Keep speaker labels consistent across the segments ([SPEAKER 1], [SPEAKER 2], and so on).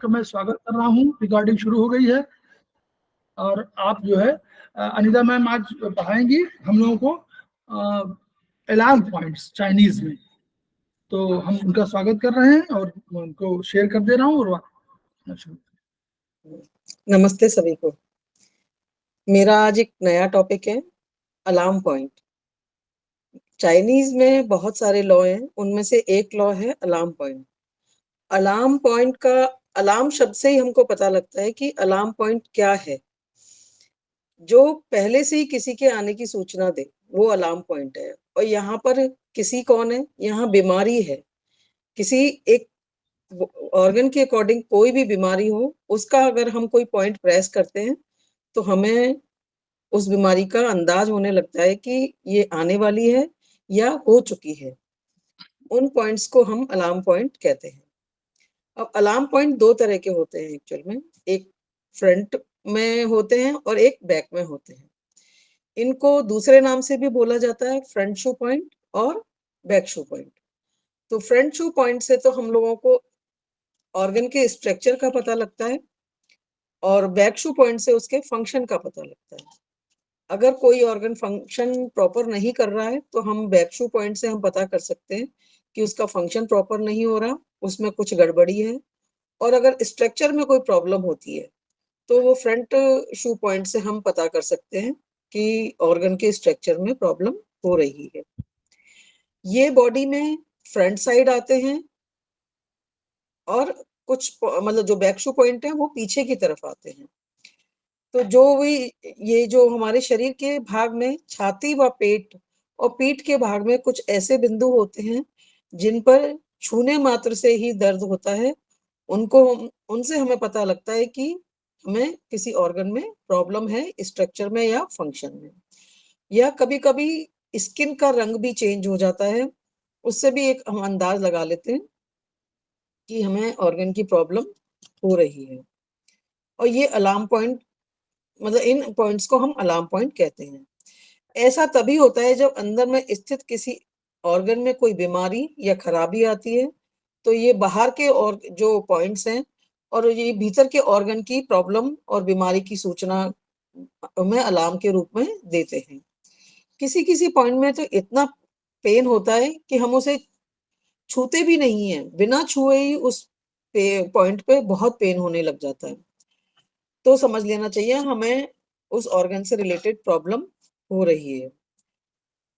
[SPEAKER 1] का मैं स्वागत कर रहा हूँ। रिकॉर्डिंग शुरू हो गई है और आप जो है अनिता मैम आज पढ़ाएंगी हम लोगों को अलार्म पॉइंट्स चाइनीज में। तो हम उनका स्वागत कर रहे हैं और उनको शेयर कर दे रहा हूँ। और
[SPEAKER 2] नमस्ते सभी को। मेरा आज एक नया टॉपिक है अलार्म पॉइंट। चाइनीज में बहुत सारे लॉ हैं, उनमें से एक लॉ है अलार्म पॉइंट। अलार्म पॉइंट का अलार्म शब्द से ही हमको पता लगता है कि अलार्म पॉइंट क्या है। जो पहले से ही किसी के आने की सूचना दे वो अलार्म पॉइंट है। और यहाँ पर किसी कौन है, यहाँ बीमारी है। किसी एक ऑर्गन के अकॉर्डिंग कोई भी बीमारी हो, उसका अगर हम कोई पॉइंट प्रेस करते हैं तो हमें उस बीमारी का अंदाज होने लगता है कि ये आने वाली है या हो चुकी है। उन पॉइंट्स को हम अलार्म पॉइंट कहते हैं। अब अलार्म पॉइंट दो तरह के होते हैं एक्चुअल में, एक फ्रंट में होते हैं और एक बैक में होते हैं। इनको दूसरे नाम से भी बोला जाता है, फ्रंट शू पॉइंट और बैक शू पॉइंट। तो फ्रंट शू पॉइंट से तो हम लोगों को ऑर्गन के स्ट्रक्चर का पता लगता है और बैक शू पॉइंट से उसके फंक्शन का पता लगता है। अगर कोई ऑर्गन फंक्शन प्रॉपर नहीं कर रहा है तो हम बैक शू पॉइंट से हम पता कर सकते हैं कि उसका फंक्शन प्रॉपर नहीं हो रहा, उसमें कुछ गड़बड़ी है। और अगर स्ट्रक्चर में कोई प्रॉब्लम होती है तो वो फ्रंट शू पॉइंट से हम पता कर सकते हैं कि ऑर्गन के स्ट्रक्चर में प्रॉब्लम हो रही है। ये बॉडी में फ्रंट साइड आते हैं और कुछ मतलब जो बैक शू पॉइंट है वो पीछे की तरफ आते हैं। तो जो भी ये जो हमारे शरीर के भाग में छाती व पेट और पीठ के भाग में कुछ ऐसे बिंदु होते हैं जिन पर छूने मात्र से ही दर्द होता है, उनको उनसे हमें पता लगता है कि हमें किसी ऑर्गन में प्रॉब्लम है, स्ट्रक्चर में या फंक्शन में। या कभी कभी स्किन का रंग भी चेंज हो जाता है, उससे भी एक हम अंदाज लगा लेते हैं कि हमें ऑर्गन की प्रॉब्लम हो रही है। और ये अलार्म पॉइंट मतलब इन पॉइंट्स को हम अलार्म पॉइंट कहते हैं। ऐसा तभी होता है जब अंदर में स्थित किसी ऑर्गन में कोई बीमारी या खराबी आती है, तो ये बाहर के और जो पॉइंट्स हैं और ये भीतर के ऑर्गन की प्रॉब्लम और बीमारी की सूचना हमें अलार्म के रूप में देते हैं। किसी किसी पॉइंट में तो इतना पेन होता है कि हम उसे छूते भी नहीं है, बिना छुए ही उस पॉइंट पे बहुत पेन होने लग जाता है। तो समझ लेना चाहिए हमें उस ऑर्गन से रिलेटेड प्रॉब्लम हो रही है।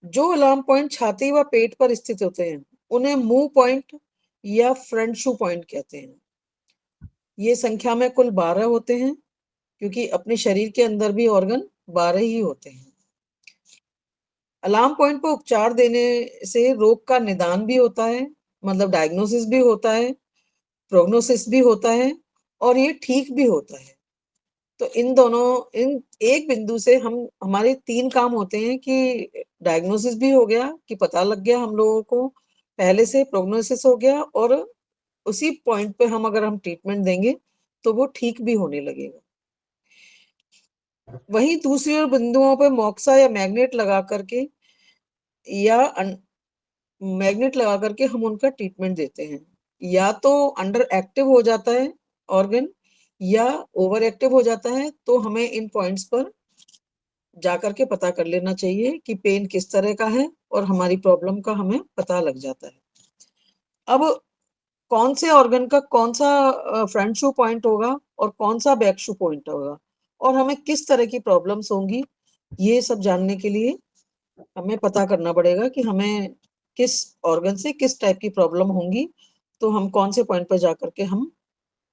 [SPEAKER 2] जो अलार्म पॉइंट छाती व पेट पर स्थित होते हैं उन्हें मुंह पॉइंट या फ्रंट शू पॉइंट कहते हैं। ये संख्या में कुल 12 होते हैं, क्योंकि अपने शरीर के अंदर भी ऑर्गन 12 ही होते हैं। अलार्म पॉइंट पर उपचार देने से रोग का निदान भी होता है, मतलब डायग्नोसिस भी होता है, प्रोग्नोसिस भी होता है और ये ठीक भी होता है। तो इन एक बिंदु से हम हमारे 3 काम होते हैं कि डायग्नोसिस भी हो गया कि पता लग गया हम लोगों को पहले से, प्रोग्नोसिस हो गया और उसी पॉइंट पे हम अगर हम ट्रीटमेंट देंगे तो वो ठीक भी होने लगेगा। वहीं दूसरी ओर बिंदुओं पे मोक्सा या मैग्नेट लगा करके या मैग्नेट लगा करके हम उनका ट्रीटमेंट देते हैं। या तो अंडर एक्टिव हो जाता है ऑर्गन या ओवर एक्टिव हो जाता है, तो हमें इन पॉइंट्स पर जाकर के पता कर लेना चाहिए कि पेन किस तरह का है और हमारी प्रॉब्लम का हमें पता लग जाता है। अब कौन से ऑर्गन का कौन सा फ्रंट शू पॉइंट होगा और कौन सा बैक शू पॉइंट होगा और हमें किस तरह की प्रॉब्लम्स होंगी, ये सब जानने के लिए हमें पता करना पड़ेगा कि हमें किस ऑर्गन से किस टाइप की प्रॉब्लम होंगी। तो हम कौन से पॉइंट पर जाकर के हम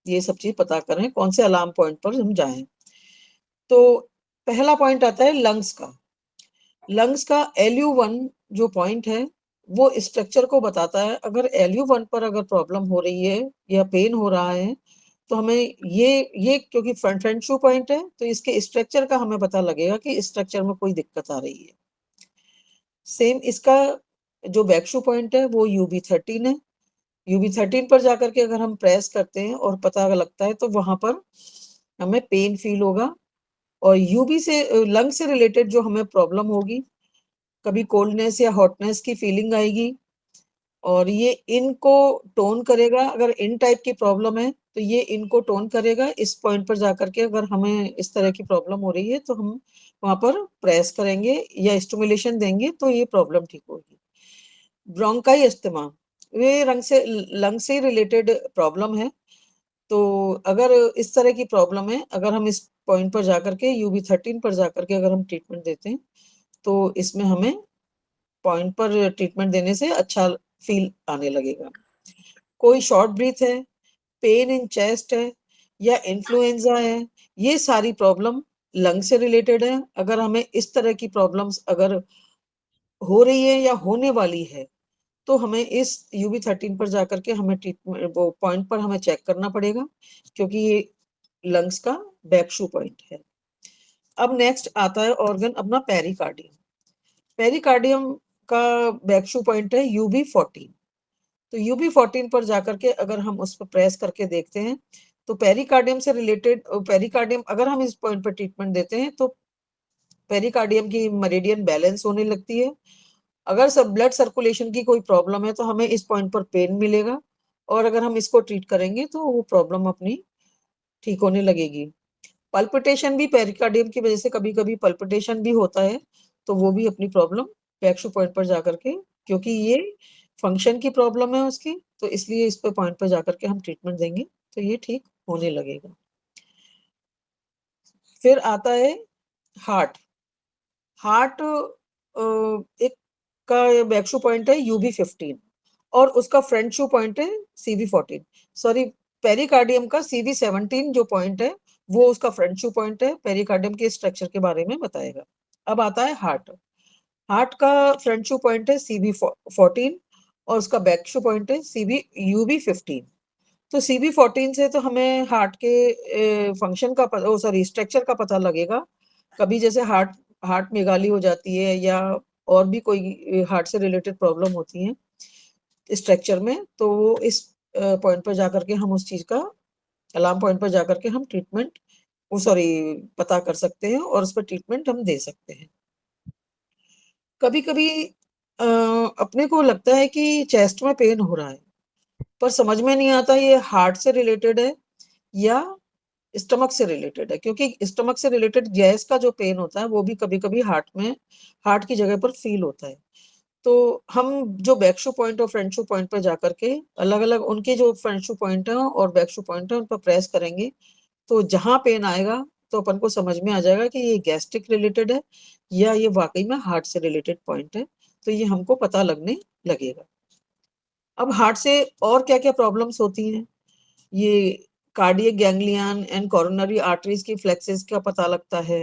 [SPEAKER 2] ये सब चीज पता करें, कौन से अलार्म पॉइंट पर हम जाएं। तो पहला पॉइंट आता है लंग्स का। लंग्स का LU1 जो पॉइंट है वो स्ट्रक्चर को बताता है। अगर LU1 पर अगर प्रॉब्लम हो रही है या पेन हो रहा है तो हमें ये क्योंकि फ्रंट शू पॉइंट है तो इसके स्ट्रक्चर का हमें पता लगेगा कि स्ट्रक्चर में कोई दिक्कत आ रही है। सेम इसका जो बैक शू पॉइंट है वो UB13 है। UB13 पर जाकर के अगर हम प्रेस करते हैं और पता लगता है तो वहां पर हमें पेन फील होगा। और यूबी से लंग से रिलेटेड जो हमें प्रॉब्लम होगी, कभी कोल्डनेस या हॉटनेस की फीलिंग आएगी और ये इनको टोन करेगा। अगर इन टाइप की प्रॉब्लम है तो ये इनको टोन करेगा। इस पॉइंट पर जाकर के अगर हमें इस तरह की प्रॉब्लम हो रही है तो हम वहां पर प्रेस करेंगे या स्टिमुलेशन देंगे तो ये प्रॉब्लम ठीक होगी। ब्रोंकाई अस्थमा, ये लंग से रिलेटेड प्रॉब्लम है। तो अगर इस तरह की प्रॉब्लम है, अगर हम इस पॉइंट पर जाकर के UB13 पर जाकर के अगर हम ट्रीटमेंट देते हैं तो इसमें हमें पॉइंट पर ट्रीटमेंट देने से अच्छा फील आने लगेगा। कोई शॉर्ट ब्रीथ है, पेन इन चेस्ट है या इन्फ्लुएंजा है, ये सारी प्रॉब्लम लंग से रिलेटेड है। अगर हमें इस तरह की प्रॉब्लम्स अगर हो रही है या होने वाली है तो हमें इस UB13 पर जाकर के हमें ट्रीटमेंट वो पॉइंट पर हमें चेक करना पड़ेगा, क्योंकि ये लंग्स का बैकशू पॉइंट है। अब नेक्स्ट आता है ऑर्गन अपना पेरिकार्डियम। पेरिकार्डियम का बैकशू पॉइंट है UB14। तो UB14 पर जाकर के अगर हम उस पर प्रेस करके देखते हैं तो पेरिकार्डियम से रिलेटेड, पेरिकार्डियम अगर हम इस पॉइंट पर ट्रीटमेंट देते हैं तो पेरिकार्डियम की मेरिडियन बैलेंस होने लगती है। अगर सब ब्लड सर्कुलेशन की कोई प्रॉब्लम है तो हमें इस पॉइंट पर पेन मिलेगा, और अगर हम इसको ट्रीट करेंगे तो वो प्रॉब्लम अपनी ठीक होने लगेगी। पल्पिटेशन भी पेरिकार्डियम की वजह से कभी कभी पल्पिटेशन भी होता है, तो वो भी अपनी प्रॉब्लम बैकशू पॉइंट पर जाकर के, क्योंकि ये फंक्शन की प्रॉब्लम है उसकी, तो इसलिए इस पे पॉइंट पर जाकर के हम ट्रीटमेंट देंगे तो ये ठीक होने लगेगा। फिर आता है हार्ट। हार्ट एक का बैकशू पॉइंट है UB15 और उसका फ्रंट शू पॉइंट है CV14। सॉरी, पेरिकार्डियम का CV17 जो पॉइंट है वो उसका फ्रंट शू पॉइंट है, पेरिकार्डियम के स्ट्रक्चर के बारे में बताएगा। अब आता है हार्ट। हार्ट का फ्रंट शू पॉइंट है CV14 और उसका बैक शू पॉइंट है UB15। तो CV14 से तो हमें हार्ट के फंक्शन का सॉरी स्ट्रक्चर का पता लगेगा। कभी जैसे हार्ट हार्ट में गाली हो जाती है या और भी कोई हार्ट से रिलेटेड प्रॉब्लम होती है स्ट्रक्चर में, तो वो इस पॉइंट पर जाकर के हम उस चीज का अलार्म पॉइंट पर जाकर के हम ट्रीटमेंट वो सॉरी पता कर सकते हैं और उस पर ट्रीटमेंट हम दे सकते हैं। कभी कभी अपने को लगता है कि चेस्ट में पेन हो रहा है, पर समझ में नहीं आता ये हार्ट से रिलेटेड है या स्टमक से रिलेटेड है, क्योंकि स्टमक से रिलेटेड गैस का जो पेन होता है वो भी कभी कभी हार्ट में, हार्ट की जगह पर फील होता है। तो हम जो बैकशू पॉइंट और फ्रंट शू पॉइंट पर जाकर के अलग अलग उनके जो फ्रंट शू पॉइंट है और बैकशू पॉइंट है उन पर प्रेस करेंगे तो जहां पेन आएगा तो अपन को समझ में आ जाएगा कि ये गैस्ट्रिक रिलेटेड है या ये वाकई में हार्ट से रिलेटेड पॉइंट है, तो ये हमको पता लगने लगेगा। अब हार्ट से और क्या क्या प्रॉब्लम्स होती हैं, ये cardiac ganglion and coronary arteries की फ्लेक्सेस का पता लगता है।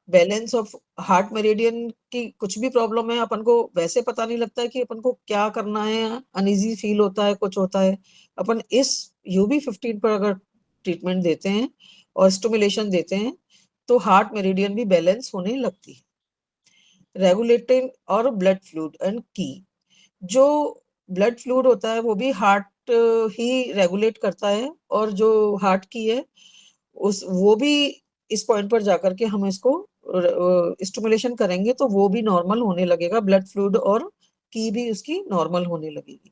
[SPEAKER 2] बैलेंस ऑफ हार्ट मेरिडियन की कुछ भी प्रॉब्लम है अपन को वैसे पता नहीं लगता है कि अपन को क्या करना है, अनइजी फील होता है, कुछ होता है। अपन इस UB15 पर अगर ट्रीटमेंट देते हैं और स्टिमुलेशन देते हैं तो हार्ट मेरिडियन भी बैलेंस होने लगती है। रेगुलेटिंग और ब्लड फ्लूइड एंड की, जो ब्लड फ्लूइड होता है वो भी हार्ट ही रेगुलेट करता है, और जो हार्ट की है उस वो भी इस पॉइंट पर जाकर के हम इसको स्टिमुलेशन करेंगे तो वो भी नॉर्मल होने लगेगा, ब्लड फ्लूइड और की भी उसकी नॉर्मल होने लगेगी।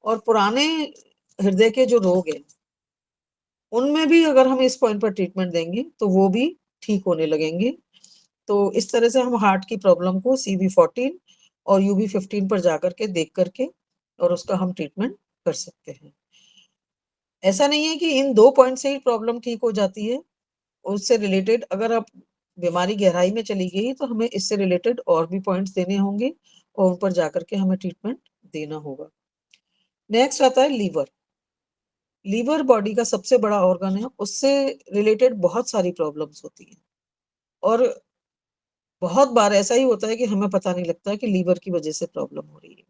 [SPEAKER 2] और पुराने हृदय के जो रोग हैं उनमें भी अगर हम इस पॉइंट पर ट्रीटमेंट देंगे तो वो भी ठीक होने लगेंगे। तो इस तरह से हम हार्ट की प्रॉब्लम को CV14 और UB15 पर जाकर के देख करके और उसका हम ट्रीटमेंट कर सकते हैं। ऐसा नहीं है कि इन 2 पॉइंट से ही प्रॉब्लम ठीक हो जाती है, उससे रिलेटेड अगर आप बीमारी गहराई में चली गई तो हमें इससे रिलेटेड और भी पॉइंट्स देने होंगे और उन पर जाकर के हमें ट्रीटमेंट देना होगा। नेक्स्ट आता है लीवर। लीवर बॉडी का सबसे बड़ा ऑर्गन है, उससे रिलेटेड बहुत सारी प्रॉब्लम्स होती हैं और बहुत बार ऐसा ही होता है कि हमें पता नहीं लगता है कि लीवर की वजह से प्रॉब्लम हो रही है।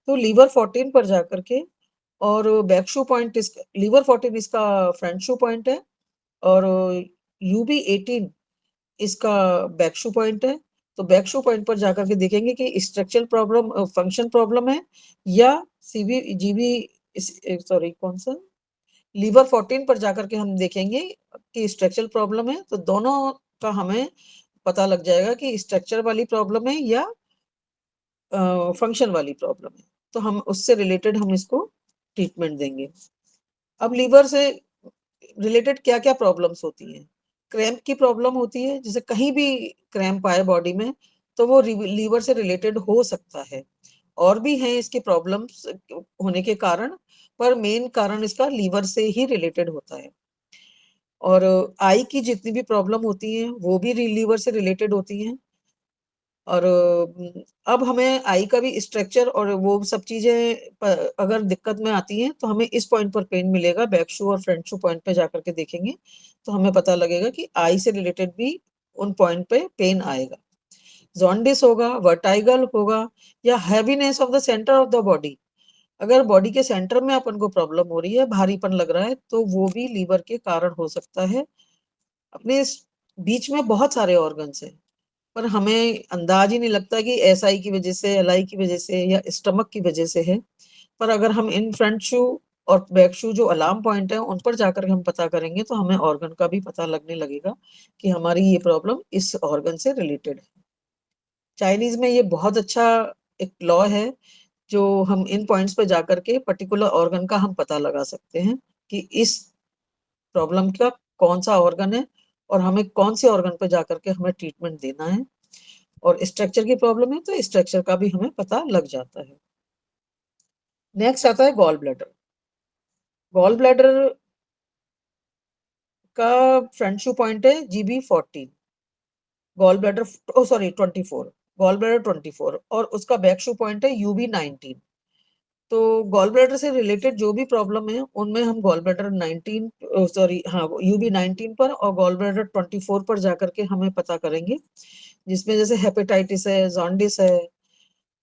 [SPEAKER 2] तो लीवर 14 पर जाकर के और बैक शू पॉइंट इसका, लीवर 14 इसका फ्रंट शू पॉइंट है और UB18 इसका बैक शू पॉइंट है। तो बैक शू पॉइंट पर जाकर के देखेंगे कि स्ट्रक्चरल प्रॉब्लम, फंक्शन प्रॉब्लम है या सॉरी कौन सा, लीवर 14 पर जाकर के हम देखेंगे कि स्ट्रक्चरल प्रॉब्लम है, तो दोनों का हमें पता लग जाएगा कि स्ट्रक्चर वाली प्रॉब्लम है या फंक्शन वाली प्रॉब्लम है, तो हम उससे रिलेटेड हम इसको ट्रीटमेंट देंगे। अब लीवर से रिलेटेड क्या क्या प्रॉब्लम्स होती हैं। क्रैम्प की प्रॉब्लम होती है, जैसे कहीं भी क्रैम्प आए बॉडी में तो वो लीवर से रिलेटेड हो सकता है। और भी हैं इसके प्रॉब्लम्स होने के कारण, पर मेन कारण इसका लीवर से ही रिलेटेड होता है। और आई की जितनी भी प्रॉब्लम होती हैं वो भी लीवर से रिलेटेड होती हैं। और अब हमें आई का भी स्ट्रक्चर और वो सब चीजें अगर दिक्कत में आती हैं तो हमें इस पॉइंट पर पेन मिलेगा, बैक शू और फ्रंट शू पॉइंट पे जाकर के देखेंगे तो हमें पता लगेगा कि आई से रिलेटेड भी उन पॉइंट पे पेन आएगा। जॉन्डिस होगा, वर्टाइगल होगा, या heaviness of the centre of the body. अगर बॉडी के सेंटर में अपन को प्रॉब्लम हो रही है, भारीपन लग रहा है, तो वो भी लीवर के कारण हो सकता है। अपने इस बीच में बहुत सारे ऑर्गन्स हैं, पर हमें अंदाज ही नहीं लगता कि एसआई की वजह से, एलआई की वजह से या स्टमक की वजह से है। पर अगर हम इन फ्रंट शू और बैक शू जो अलार्म पॉइंट है उन पर जाकर हम पता करेंगे तो हमें ऑर्गन का भी पता लगने लगेगा कि हमारी ये प्रॉब्लम इस ऑर्गन से रिलेटेड है। चाइनीज में ये बहुत अच्छा एक लॉ है, जो हम इन पॉइंट्स पे जाकर के पर्टिकुलर ऑर्गन का हम पता लगा सकते हैं कि इस प्रॉब्लम का कौन सा ऑर्गन है और हमें कौन से ऑर्गन पे जाकर के हमें ट्रीटमेंट देना है। और स्ट्रक्चर की प्रॉब्लम है तो स्ट्रक्चर का भी हमें पता लग जाता है। नेक्स्ट आता है गॉल ब्लैडर। गॉल ब्लैडर का फ्रंट शू पॉइंट है GB14, gall bladder 24, gall bladder 24, और उसका बैक शू पॉइंट है UB19। तो गॉल ब्लैडर से रिलेटेड जो भी प्रॉब्लम है उनमें हम गॉल ब्लैडर 19 हाँ UB19 पर और गॉल ब्लैडर 24 पर जाकर के हमें पता करेंगे, जिसमें जैसे हेपेटाइटिस है, जॉन्डिस है,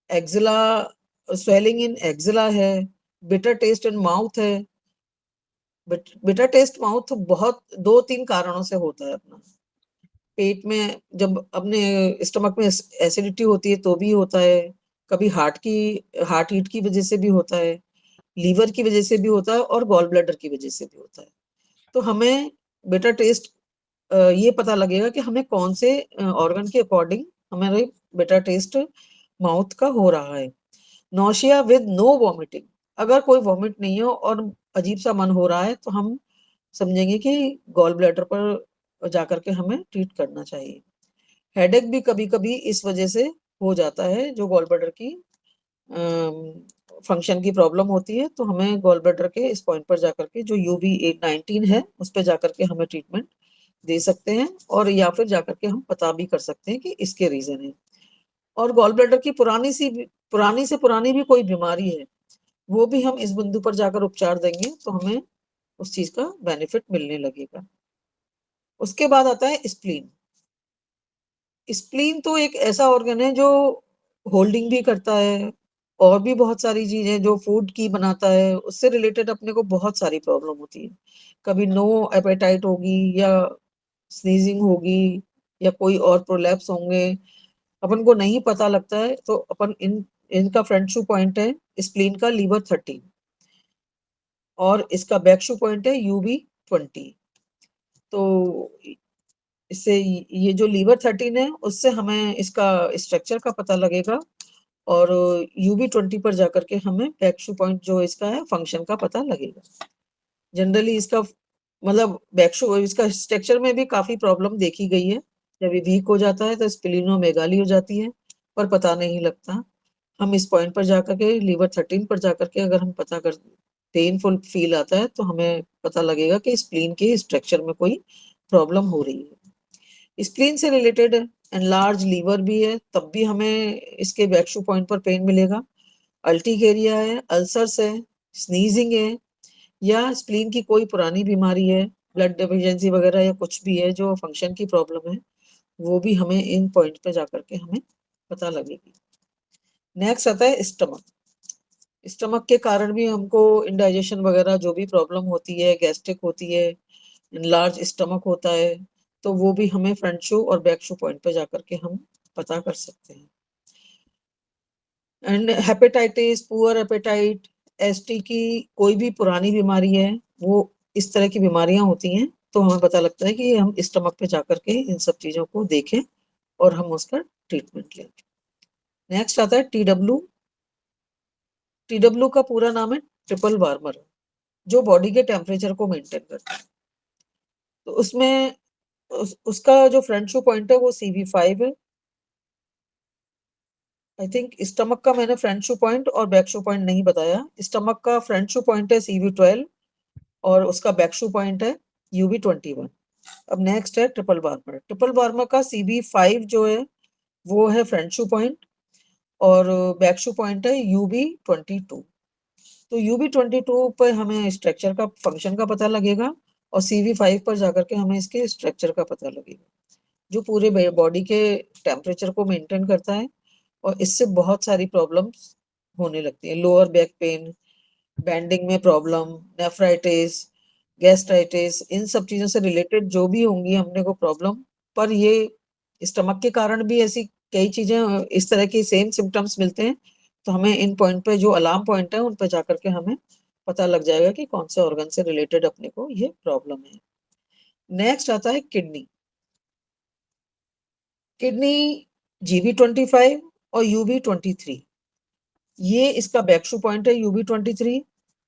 [SPEAKER 2] एक्जिला, स्वेलिंग इन एक्जिला है, बिटर टेस्ट इन माउथ है। बिटर टेस्ट माउथ बहुत 2-3 कारणों से होता है अपना। पेट में जब अपने स्टमक में एसिडिटी होती है तो भी होता है, कभी हार्ट हीट की वजह से भी होता है, लीवर की वजह से भी होता है और गॉल ब्लैडर की वजह से भी होता है। तो हमें बेटर टेस्ट ये पता लगेगा कि हमें कौन से ऑर्गन के अकॉर्डिंग हमारे बेटर टेस्ट माउथ का हो रहा है। नौशिया विद नो वॉमिटिंग, अगर कोई वॉमिट नहीं हो और अजीब सा मन हो रहा है तो हम समझेंगे कि गॉल ब्लैडर पर जाकर के हमें ट्रीट करना चाहिए। हेडेक भी कभी कभी इस वजह से हो जाता है, जो गॉल ब्लैडर की फंक्शन की प्रॉब्लम होती है, तो हमें गॉल ब्लैडर के इस पॉइंट पर जाकर के जो UB19 है उस पर जाकर के हमें ट्रीटमेंट दे सकते हैं, और या फिर जाकर के हम पता भी कर सकते हैं कि इसके रीजन है। और गॉल ब्लैडर की पुरानी से पुरानी भी कोई बीमारी है, वो भी हम इस बिंदु पर जाकर उपचार देंगे तो हमें उस चीज का बेनिफिट मिलने लगेगा। उसके बाद आता है स्प्लीन। स्प्लीन तो एक ऐसा ऑर्गन है जो होल्डिंग भी करता है, और भी बहुत सारी चीजें जो फूड की बनाता है, उससे रिलेटेड अपने को बहुत सारी प्रॉब्लम होती है। कभी नो एपेटाइट होगी, या स्नीजिंग होगी, या कोई और प्रोलैप्स होंगे, अपन को नहीं पता लगता है, तो अपन इनका फ्रंट शू पॉइंट है स्प्लीन का लीवर 13, और इसका बैक शू पॉइंट है UB20। तो इससे ये जो लीवर 13 है उससे हमें इसका स्ट्रक्चर का पता लगेगा, और UB20 पर जाकर के हमें बैक शू पॉइंट जो इसका है फंक्शन का पता लगेगा। जनरली इसका मतलब बैक शू इसका स्ट्रक्चर में भी काफी प्रॉब्लम देखी गई है। जब ये वीक हो जाता है तो स्प्लीनोमेगाली हो जाती है, पर पता नहीं लगता। हम इस पॉइंट पर जाकर के लीवर 13 पर जाकर के अगर हम पता कर, पेनफुल फील आता है तो हमें पता लगेगा कि स्प्लीन के स्ट्रक्चर में कोई प्रॉब्लम हो रही है। स्प्लीन से रिलेटेड एनलार्ज लीवर भी है, तब भी हमें इसके बैक शू पॉइंट पर पेन मिलेगा। अल्टीकेरिया है, अल्सर्स है, स्नीजिंग है, या स्प्लीन की कोई पुरानी बीमारी है, ब्लड डेफिशिएंसी वगैरह या कुछ भी है जो फंक्शन की प्रॉब्लम है, वो भी हमें इन पॉइंट पे जाकर के हमें पता लगेगी। नेक्स्ट आता है स्टमक। स्टमक के कारण भी हमको इंडाइजेशन वगैरह जो भी प्रॉब्लम होती है, गैस्ट्रिक होती है, लार्ज स्टमक होता है, तो वो भी हमें फ्रंट शू और बैक शू पॉइंट पे जाकर के हम पता कर सकते हैं। And hepatitis, poor appetite, ST की कोई भी पुरानी बीमारी है, वो इस तरह की बीमारियां होती हैं, तो हमें पता लगता है कि हम स्टमक पे जाकर के इन सब चीजों को देखें और हम उसका ट्रीटमेंट लें। नेक्स्ट आता है TW। TW का पूरा नाम है ट्रिपल वार्मर, जो बॉडी के टेम्परेचर को मेंटेन करता है। तो उसमें उसका जो फ्रंट शू पॉइंट है वो CV5 है। आई थिंक स्टमक का मैंने फ्रंट शू पॉइंट और बैक शू पॉइंट नहीं बताया। स्टमक का फ्रंट शू पॉइंट है CV12 और उसका बैक शू पॉइंट है UB21। अब नेक्स्ट है ट्रिपल बार्बर। ट्रिपल बार्बर का CB5 जो है वो है फ्रंट शू पॉइंट और बैक शू पॉइंट है UB22। तो UB22 पर हमें स्ट्रक्चर का फंक्शन का पता लगेगा और CV5 पर जाकर के हमें इसके स्ट्रक्चर का पता लगेगा, जो पूरे बॉडी के टेम्परेचर को मेंटेन करता है। और इससे बहुत सारी प्रॉब्लम्स होने लगती है, लोअर बैक पेन, बैंडिंग में प्रॉब्लम, नेफ्राइटिस, गैस्ट्राइटिस, इन सब चीजों से रिलेटेड जो भी होंगी हमने को प्रॉब्लम। पर ये स्टमक के कारण भी ऐसी कई चीजें इस तरह की सेम सिम्टम्स मिलते हैं। तो हमें इन पॉइंट पे जो अलार्म पॉइंट है उन पे जाकर के हमें पता लग जाएगा कि कौन से ऑर्गन से रिलेटेड अपने को ये प्रॉब्लम है। नेक्स्ट आता है किडनी। किडनी GB25 और UB23, ये इसका बैक शू पॉइंट है UB23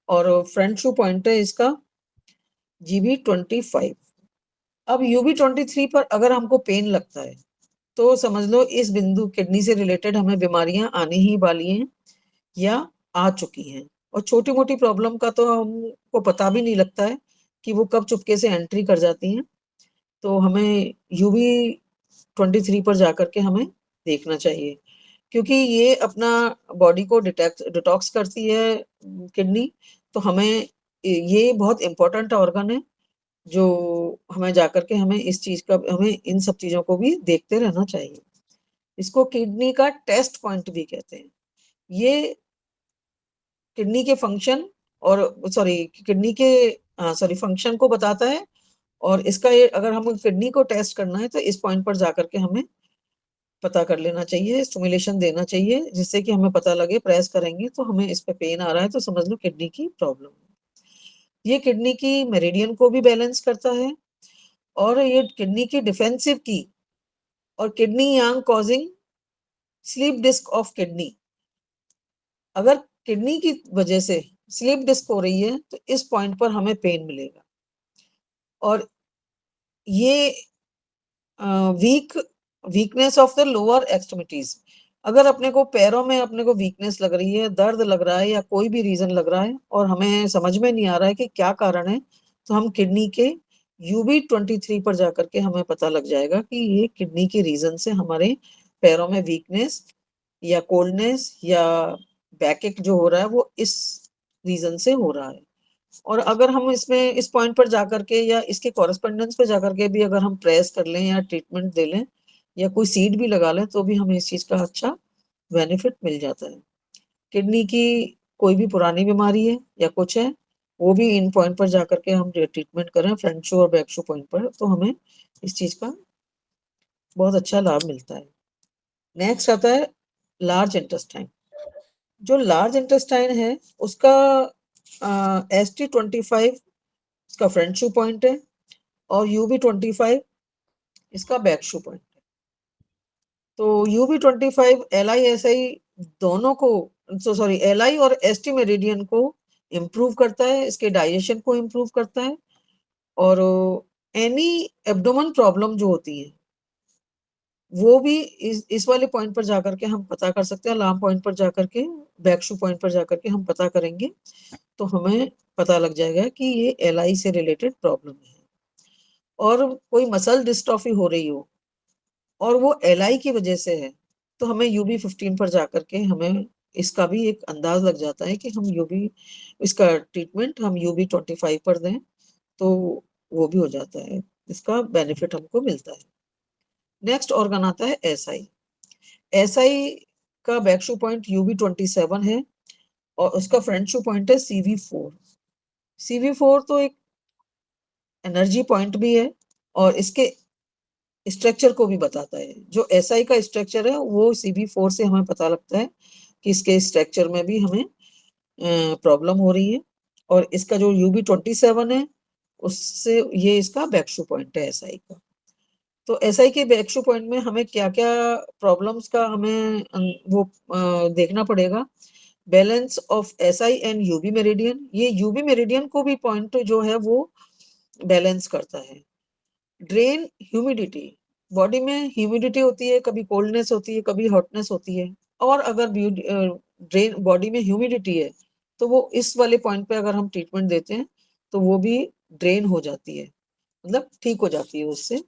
[SPEAKER 2] और फ्रंट शू पॉइंट है इसका GB25। अब UB23 पर अगर हमको पेन लगता है तो समझ लो इस बिंदु किडनी से रिलेटेड हमें बीमारियां आने ही वाली हैं या आ चुकी हैं। और छोटी मोटी प्रॉब्लम का तो हमको पता भी नहीं लगता है कि वो कब चुपके से एंट्री कर जाती हैं। तो हमें UB23 पर जाकर के हमें देखना चाहिए, क्योंकि ये अपना बॉडी को डिटॉक्स करती है किडनी। तो हमें ये बहुत इंपॉर्टेंट ऑर्गन है, जो हमें जाकर के हमें इस चीज का, हमें इन सब चीजों को भी देखते रहना चाहिए। इसको किडनी का टेस्ट पॉइंट भी कहते हैं। ये किडनी के फंक्शन और सॉरी किडनी के सॉरी फंक्शन को बताता है। और इसका ये अगर हम किडनी को टेस्ट करना है तो इस पॉइंट पर जाकर के हमें पता कर लेना चाहिए, स्टिमुलेशन देना चाहिए, जिससे कि हमें पता लगे, प्रेस करेंगे तो हमें इस पे पेन आ रहा है तो समझ लो किडनी की प्रॉब्लम है। ये किडनी की मेरिडियन को भी बैलेंस करता है और ये किडनी की डिफेंसिव की और kidney yang causing slip disc of kidney. अगर किडनी की वजह से स्लीप डिस्क हो रही है तो इस पॉइंट पर हमें पेन मिलेगा। और ये weakness of the lower extremities. अगर अपने को पैरों में अपने को वीकनेस लग रही है, दर्द लग रहा है या कोई भी रीजन लग रहा है और हमें समझ में नहीं आ रहा है कि क्या कारण है, तो हम किडनी के UB23 पर जाकर के हमें पता लग जाएगा कि ये किडनी के रीजन से हमारे पैरों में वीकनेस या कोल्डनेस या बैकएक जो हो रहा है वो इस रीजन से हो रहा है। और अगर हम इसमें इस पॉइंट पर जाकर के या इसके कॉरेस्पॉन्डेंस पे जाकर के भी अगर हम प्रेस कर लें या ट्रीटमेंट दे लें या कोई सीड भी लगा लें तो भी हमें इस चीज का अच्छा बेनिफिट मिल जाता है। किडनी की कोई भी पुरानी बीमारी है या कुछ है, वो भी इन पॉइंट पर जाकर के हम ट्रीटमेंट करें फ्रंट शू और बैक शू पॉइंट पर, तो हमें इस चीज का बहुत अच्छा लाभ मिलता है। नेक्स्ट आता है लार्ज इंटेस्टाइन। जो लार्ज इंटेस्टाइन है उसका ST25 इसका फ्रंट शू पॉइंट है और UB25 इसका बैक शू पॉइंट है। तो UB25 LI SI दोनों को, सॉरी LI और ST मेरिडियन को इम्प्रूव करता है, इसके डाइजेशन को इम्प्रूव करता है। और एनी एब्डोमेन प्रॉब्लम जो होती है वो भी इस वाले पॉइंट पर जाकर के हम पता कर सकते हैं। अलार्म पॉइंट पर जाकर के, बैक शू पॉइंट पर जाकर के हम पता करेंगे तो हमें पता लग जाएगा कि ये LI से रिलेटेड प्रॉब्लम है। और कोई मसल डिस्ट्रॉफी हो रही हो और वो LI की वजह से है तो हमें UB15 पर जाकर के हमें इसका भी एक अंदाज लग जाता है कि हम इसका ट्रीटमेंट हम UB25 पर दें तो वो भी हो जाता है, इसका बेनिफिट हमको मिलता है। नेक्स्ट ऑर्गन आता है SI का बैक शू पॉइंट UB27 है और उसका फ्रंट शू पॉइंट है CV4 तो एक एनर्जी पॉइंट भी है और इसके स्ट्रक्चर को भी बताता है। जो SI का स्ट्रक्चर है वो CV4 से हमें पता लगता है कि इसके स्ट्रक्चर में भी हमें प्रॉब्लम हो रही है। और इसका जो UB27 है उससे ये इसका बैक शू पॉइंट है SI का। तो SI के बैक शू पॉइंट में हमें क्या क्या प्रॉब्लम्स का हमें वो देखना पड़ेगा। Balance of SI and UB meridian, ये UB मेरिडियन को भी पॉइंट जो है वो बैलेंस करता है। ड्रेन ह्यूमिडिटी, बॉडी में ह्यूमिडिटी होती है, कभी कोल्डनेस होती है, कभी हॉटनेस होती है, और अगर ड्रेन बॉडी में ह्यूमिडिटी है तो वो इस वाले पॉइंट पे अगर हम ट्रीटमेंट देते हैं तो वो भी ड्रेन हो जाती है, मतलब ठीक हो जाती है उससे।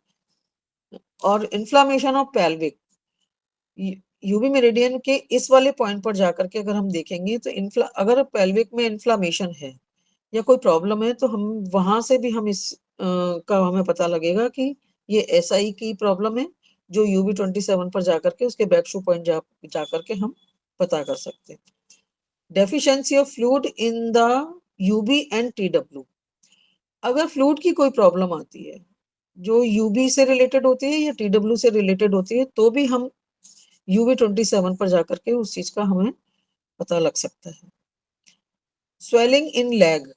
[SPEAKER 2] और inflammation of pelvic, UV meridian के इस वाले पॉइंट पर जाकर के अगर हम देखेंगे तो अगर पेल्विक में इन्फ्लामेशन है या कोई प्रॉब्लम है तो हम वहां से भी हम का हमें पता लगेगा कि ये एसआई की प्रॉब्लम है, जो यूवी 27 पर जाकर के उसके बैक शू पॉइंट जाकर के हम पता कर सकते हैं। Deficiency of fluid in the UB and TW, अगर फ्लूइड की कोई प्रॉब्लम आती है जो यूबी से रिलेटेड होती है या टीडब्ल्यू से रिलेटेड होती है तो भी हम यूवी 27 पर जाकर के उस चीज का हमें पता लग सकता है। स्वेलिंग इन लेग,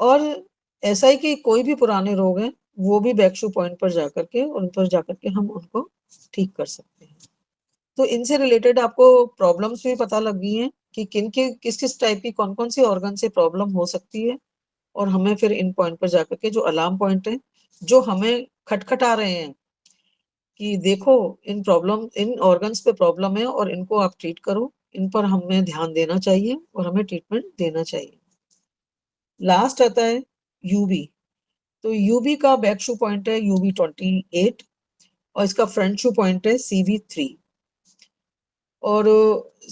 [SPEAKER 2] और एसआई के कोई भी पुराने रोग हैं वो भी बैक शू पॉइंट पर जाकर के उन पर जाकर के हम उनको ठीक कर सकते हैं। तो इनसे रिलेटेड आपको प्रॉब्लम्स भी पता लग गई हैं कि किस किस टाइप की कौन कौन सी ऑर्गन से प्रॉब्लम हो सकती है, और हमें फिर इन पॉइंट पर जाकर के जो अलार्म पॉइंट है जो हमें खटखटा रहे हैं कि देखो इन ऑर्गन्स पे प्रॉब्लम है और इनको आप ट्रीट करो, इन पर हमें ध्यान देना चाहिए और हमें ट्रीटमेंट देना चाहिए। लास्ट आता है यूबी, तो यूबी का बैक शू पॉइंट है यूबी 28 और इसका फ्रंट शू पॉइंट है CV3, और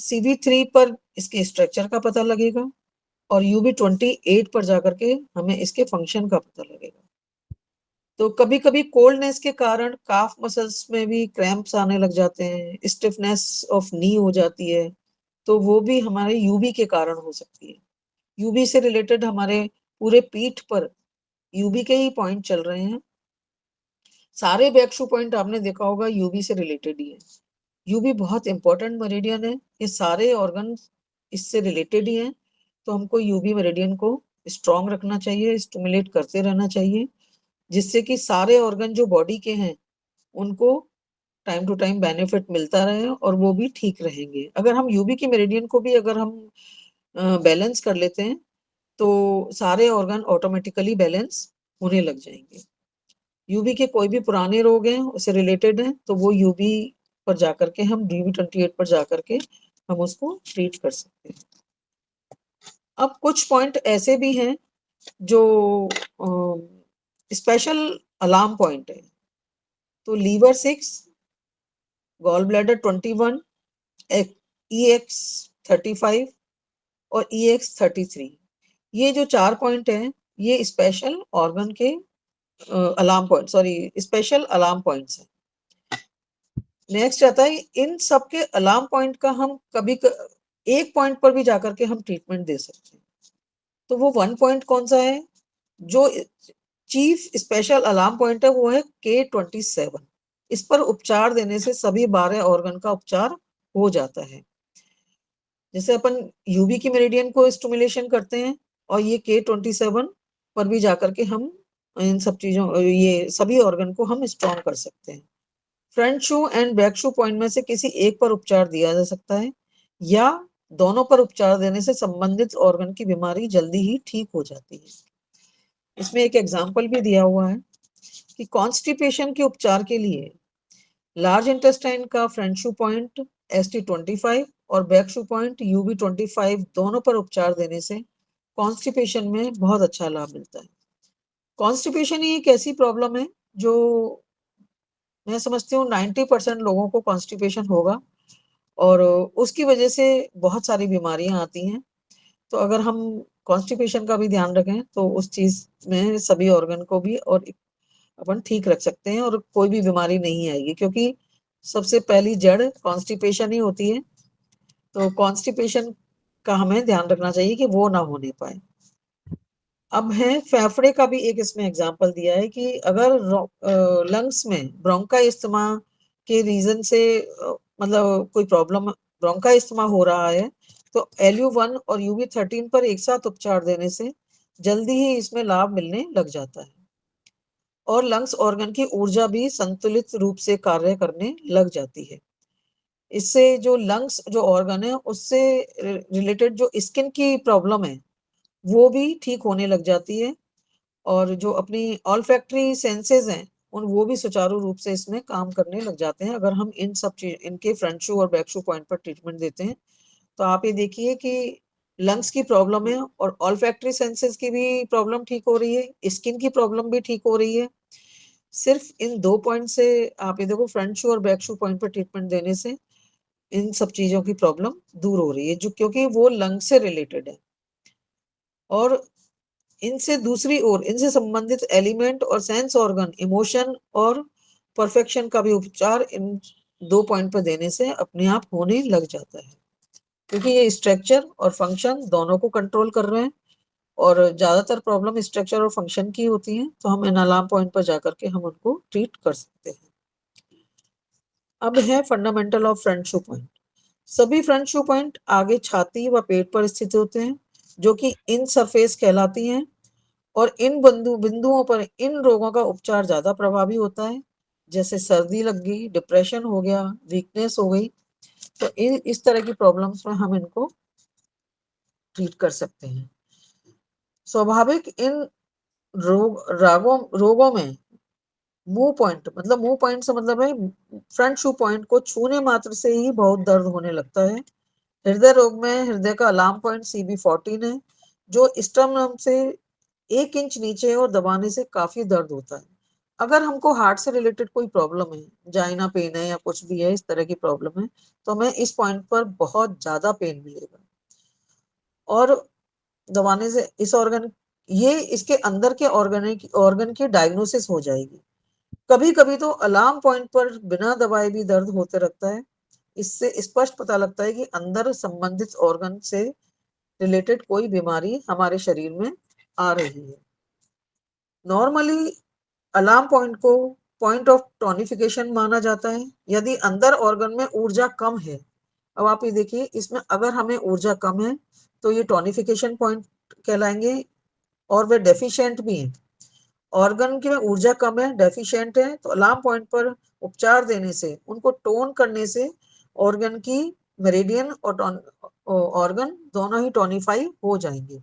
[SPEAKER 2] CV3 पर इसके स्ट्रक्चर का पता लगेगा और यूबी 28 पर जाकर के हमें इसके फंक्शन का पता लगेगा। तो कभी कभी कोल्डनेस के कारण काफ मसल्स में भी क्रैम्प्स आने लग जाते हैं, स्टिफनेस ऑफ नी हो जाती है, तो वो भी हमारे यूबी के कारण हो सकती है। यूबी से रिलेटेड हमारे पूरे पीठ पर यूबी के ही पॉइंट चल रहे हैं, सारे बैक शू पॉइंट आपने देखा होगा यूबी से रिलेटेड ही है। यूबी बहुत इंपॉर्टेंट मेरिडियन है, ये सारे ऑर्गन इससे रिलेटेड ही हैं, तो हमको यूबी मेरिडियन को स्ट्रॉन्ग रखना चाहिए, स्टिमुलेट करते रहना चाहिए, जिससे कि सारे ऑर्गन जो बॉडी के हैं उनको टाइम टू टाइम बेनिफिट मिलता रहे और वो भी ठीक रहेंगे। अगर हम यूबी की मेरिडियन को भी अगर हम बैलेंस कर लेते हैं तो सारे ऑर्गन ऑटोमेटिकली बैलेंस होने लग जाएंगे। यूबी के कोई भी पुराने रोग हैं उससे रिलेटेड हैं तो वो यूबी पर जाकर के हम यूबी 28 पर जाकर के हम उसको ट्रीट कर सकते हैं। अब कुछ पॉइंट ऐसे भी हैं जो स्पेशल अलार्म पॉइंट है, तो लीवर 6, गॉल ब्लैडर 21, EX35 और EX33, ये जो 4 पॉइंट हैं ये स्पेशल ऑर्गन के alarm point, sorry special alarm points हैं। नेक्स्ट आता है इन सब के अलार्म पॉइंट का हम एक पॉइंट पर भी जाकर के हम ट्रीटमेंट दे सकते हैं। तो वो 1 पॉइंट कौन सा है जो चीफ स्पेशल अलार्म पॉइंट है, वो है K27। इस पर उपचार देने से सभी 12 ऑर्गन का उपचार हो जाता है। जैसे अपन यूबी की मेरिडियन को स्टिमुलेशन करते हैं और ये K27 पर भी जाकर के हम इन सब चीजों ये सभी ऑर्गन को हम स्ट्रॉन्ग कर सकते हैं। Front shoe and back shoe point में से किसी एक पर उपचार दिया जा सकता है या दोनों पर उपचार देने से संबंधित ऑर्गन की बीमारी जल्दी ही ठीक हो जाती है। इसमें एक एग्जाम्पल भी दिया हुआ है कि कॉन्स्टिपेशन के उपचार के लिए लार्ज इंटेस्टाइन का फ्रंट शू पॉइंट ST25 और बैक शू पॉइंट UB25 दोनों पर उपचार देने से कॉन्स्टिपेशन में बहुत अच्छा लाभ मिलता है। कॉन्स्टिपेशन ही एक ऐसी प्रॉब्लम है जो मैं समझती हूँ 90% लोगों को कॉन्स्टिपेशन होगा और उसकी वजह से बहुत सारी बीमारियां आती हैं। तो अगर हम कॉन्स्टिपेशन का भी ध्यान रखें तो उस चीज में सभी ऑर्गन को भी और अपन ठीक रख सकते हैं और कोई भी बीमारी नहीं आएगी, क्योंकि सबसे पहली जड़ कॉन्स्टिपेशन ही होती है। तो कॉन्स्टिपेशन का हमें ध्यान रखना चाहिए कि वो ना होने पाए। अब है फेफड़े का भी एक इसमें एग्जांपल दिया है कि अगर लंग्स में ब्रोंका इस्तेमा के रीजन से मतलब कोई प्रॉब्लम ब्रोंका इस्तेमा हो रहा है तो LU1 और UB13 पर एक साथ उपचार देने से जल्दी ही इसमें लाभ मिलने लग जाता है और लंग्स ऑर्गन की ऊर्जा भी संतुलित रूप से कार्य करने लग जाती है। इससे जो लंग्स जो ऑर्गन है उससे रिलेटेड जो स्किन की प्रॉब्लम है वो भी ठीक होने लग जाती है और जो अपनी ऑल्फैक्टरी सेंसेस हैं वो भी सुचारू रूप से इसमें काम करने लग जाते हैं अगर हम इन सब चीज इनके फ्रंट शू और बैक शू पॉइंट पर ट्रीटमेंट देते हैं। तो आप ये देखिए कि लंग्स की प्रॉब्लम है और ऑल्फैक्टरी सेंसेस की भी प्रॉब्लम ठीक हो रही है, स्किन की प्रॉब्लम भी ठीक हो रही है। सिर्फ इन 2 पॉइंट से आप ये देखो, फ्रंट शू और बैक शू पॉइंट पर ट्रीटमेंट देने से इन सब चीजों की प्रॉब्लम दूर हो रही है, जो क्योंकि वो लंग से रिलेटेड है। और इनसे दूसरी ओर इनसे संबंधित एलिमेंट और सेंस ऑर्गन, इमोशन और परफेक्शन का भी उपचार इन 2 पॉइंट पर देने से अपने आप होने लग जाता है, क्योंकि ये स्ट्रक्चर और फंक्शन दोनों को कंट्रोल कर रहे हैं और ज्यादातर प्रॉब्लम स्ट्रक्चर और फंक्शन की होती है। तो हम इन अलार्म पॉइंट पर जाकर के हम उनको ट्रीट कर सकते हैं। अब है fundamental of front shoe point. सभी फ्रंट शू पॉइंट आगे छाती व पेट पर स्थित होते हैं, जो कि इन सरफेस कहलाती हैं। और इन बिंदुओं पर इन रोगों का उपचार ज्यादा प्रभावी होता है, जैसे सर्दी लग गई, डिप्रेशन हो गया, वीकनेस हो गई। तो इस तरह की प्रॉब्लम्स में हम इनको ट्रीट कर सकते हैं। स्वाभाविक इन रोगों में मुंह पॉइंट से मतलब है फ्रंट शू पॉइंट को छूने मात्र से ही बहुत दर्द होने लगता है। हृदय रोग में हृदय का अलार्म पॉइंट CB14 है, जो स्टर्नम से 1 इंच नीचे और दबाने से काफी दर्द होता है। अगर हमको हार्ट से रिलेटेड कोई प्रॉब्लम है, जाइना पेन है या कुछ भी है, इस तरह की प्रॉब्लम है, तो हमें इस पॉइंट पर बहुत ज्यादा पेन मिलेगा और दबाने से इस ऑर्गन ये इसके अंदर के ऑर्गन की डायग्नोसिस हो जाएगी। कभी कभी तो अलार्म पॉइंट पर बिना दबाए भी दर्द होते रहता है। इससे स्पष्ट पता लगता है कि अंदर संबंधित ऑर्गन से रिलेटेड कोई बीमारी हमारे शरीर में आ रही है। नॉर्मली अलार्म पॉइंट को पॉइंट ऑफ टोनिफिकेशन माना जाता है यदि अंदर ऑर्गन में ऊर्जा कम है। अब आप ये देखिए, इसमें अगर हमें ऊर्जा कम है तो ये टोनिफिकेशन पॉइंट कहलाएंगे और वे डेफिशिएंट भी हैं। ऑर्गन की में ऊर्जा कम है, डेफिशिएंट है, तो अलार्म पॉइंट पर उपचार देने से, उनको टोन करने से ऑर्गन की मेरिडियन और ऑर्गन दोनों ही टोनिफाई हो जाएंगे।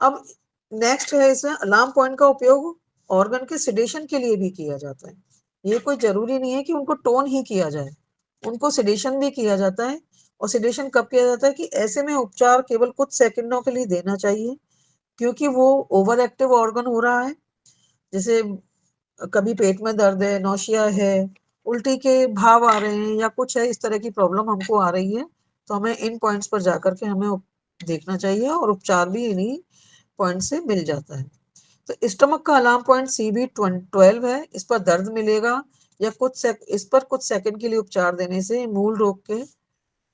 [SPEAKER 2] अब नेक्स्ट है, इसमें अलार्म पॉइंट का उपयोग ऑर्गन के सिडेशन के लिए भी किया जाता है। ये कोई जरूरी नहीं है कि उनको टोन ही किया जाए, उनको सिडेशन भी किया जाता है। और सिडेशन कब किया जाता है कि ऐसे में उपचार केवल कुछ सेकंडों के लिए देना चाहिए, क्योंकि वो ओवर एक्टिव ऑर्गन हो रहा है। जैसे कभी पेट में दर्द है, नौशिया है, उल्टी के भाव आ रहे हैं या कुछ है, इस तरह की प्रॉब्लम हमको आ रही है, तो हमें इन पॉइंट्स पर जाकर के हमें देखना चाहिए और उपचार भी इन्हीं पॉइंट से मिल जाता है। तो स्टमक का अलार्म पॉइंट CB12 है। इस पर दर्द मिलेगा या इस पर कुछ सेकंड के लिए उपचार देने से मूल रोग के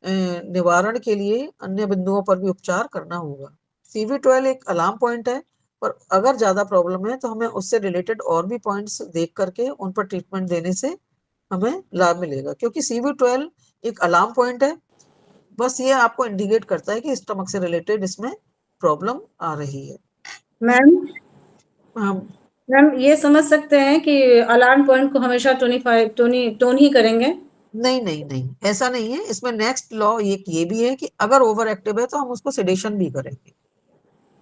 [SPEAKER 2] निवारण के लिए अन्य बिंदुओं पर भी उपचार करना होगा। CB12 एक अलार्म पॉइंट है, पर अगर ज्यादा प्रॉब्लम है तो हमें उससे रिलेटेड और भी पॉइंट्स देख करके उन पर ट्रीटमेंट देने से हमें लाभ मिलेगा, क्योंकि CB12 एक अलार्म पॉइंट है। बस ये आपको इंडिकेट करता है कि स्टमक से रिलेटेड इसमें प्रॉब्लम आ रही है।
[SPEAKER 3] मैम
[SPEAKER 2] हम
[SPEAKER 3] मैम ये समझ सकते हैं कि अलार्म पॉइंट को हमेशा टोन ही करेंगे?
[SPEAKER 2] नहीं नहीं नहीं, ऐसा नहीं है। इसमें नेक्स्ट लॉ ये भी है कि अगर ओवर एक्टिव है तो हम उसको सिडेशन भी करेंगे।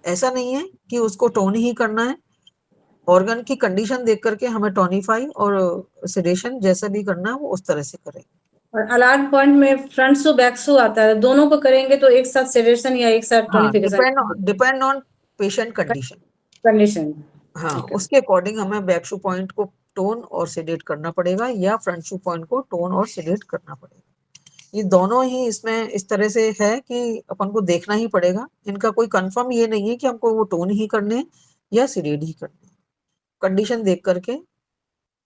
[SPEAKER 2] ऐसा नहीं है कि उसको टोन ही करना है। ऑर्गन की कंडीशन देख करके हमें टोनिफाई और सिडेशन जैसा भी करना है वो उस तरह से करेंगे।
[SPEAKER 3] और अलार्म पॉइंट में फ्रंट शू बैक शू आता है, दोनों को करेंगे तो एक साथ सेडेशन या एक साथ
[SPEAKER 2] हाँ,
[SPEAKER 3] tonification
[SPEAKER 2] depend on patient condition.
[SPEAKER 3] Condition?
[SPEAKER 2] हाँ, उसके अकॉर्डिंग हमें बैक शू पॉइंट को टोन और सिडेट करना पड़ेगा या फ्रंट शू पॉइंट को टोन और सिडेट करना पड़ेगा। ये दोनों ही इसमें इस तरह से है कि अपन को देखना ही पड़ेगा। इनका कोई कंफर्म ये नहीं है कि हमको वो टोन ही करने हैं या सिडेट ही करने हैं। कंडीशन देख करके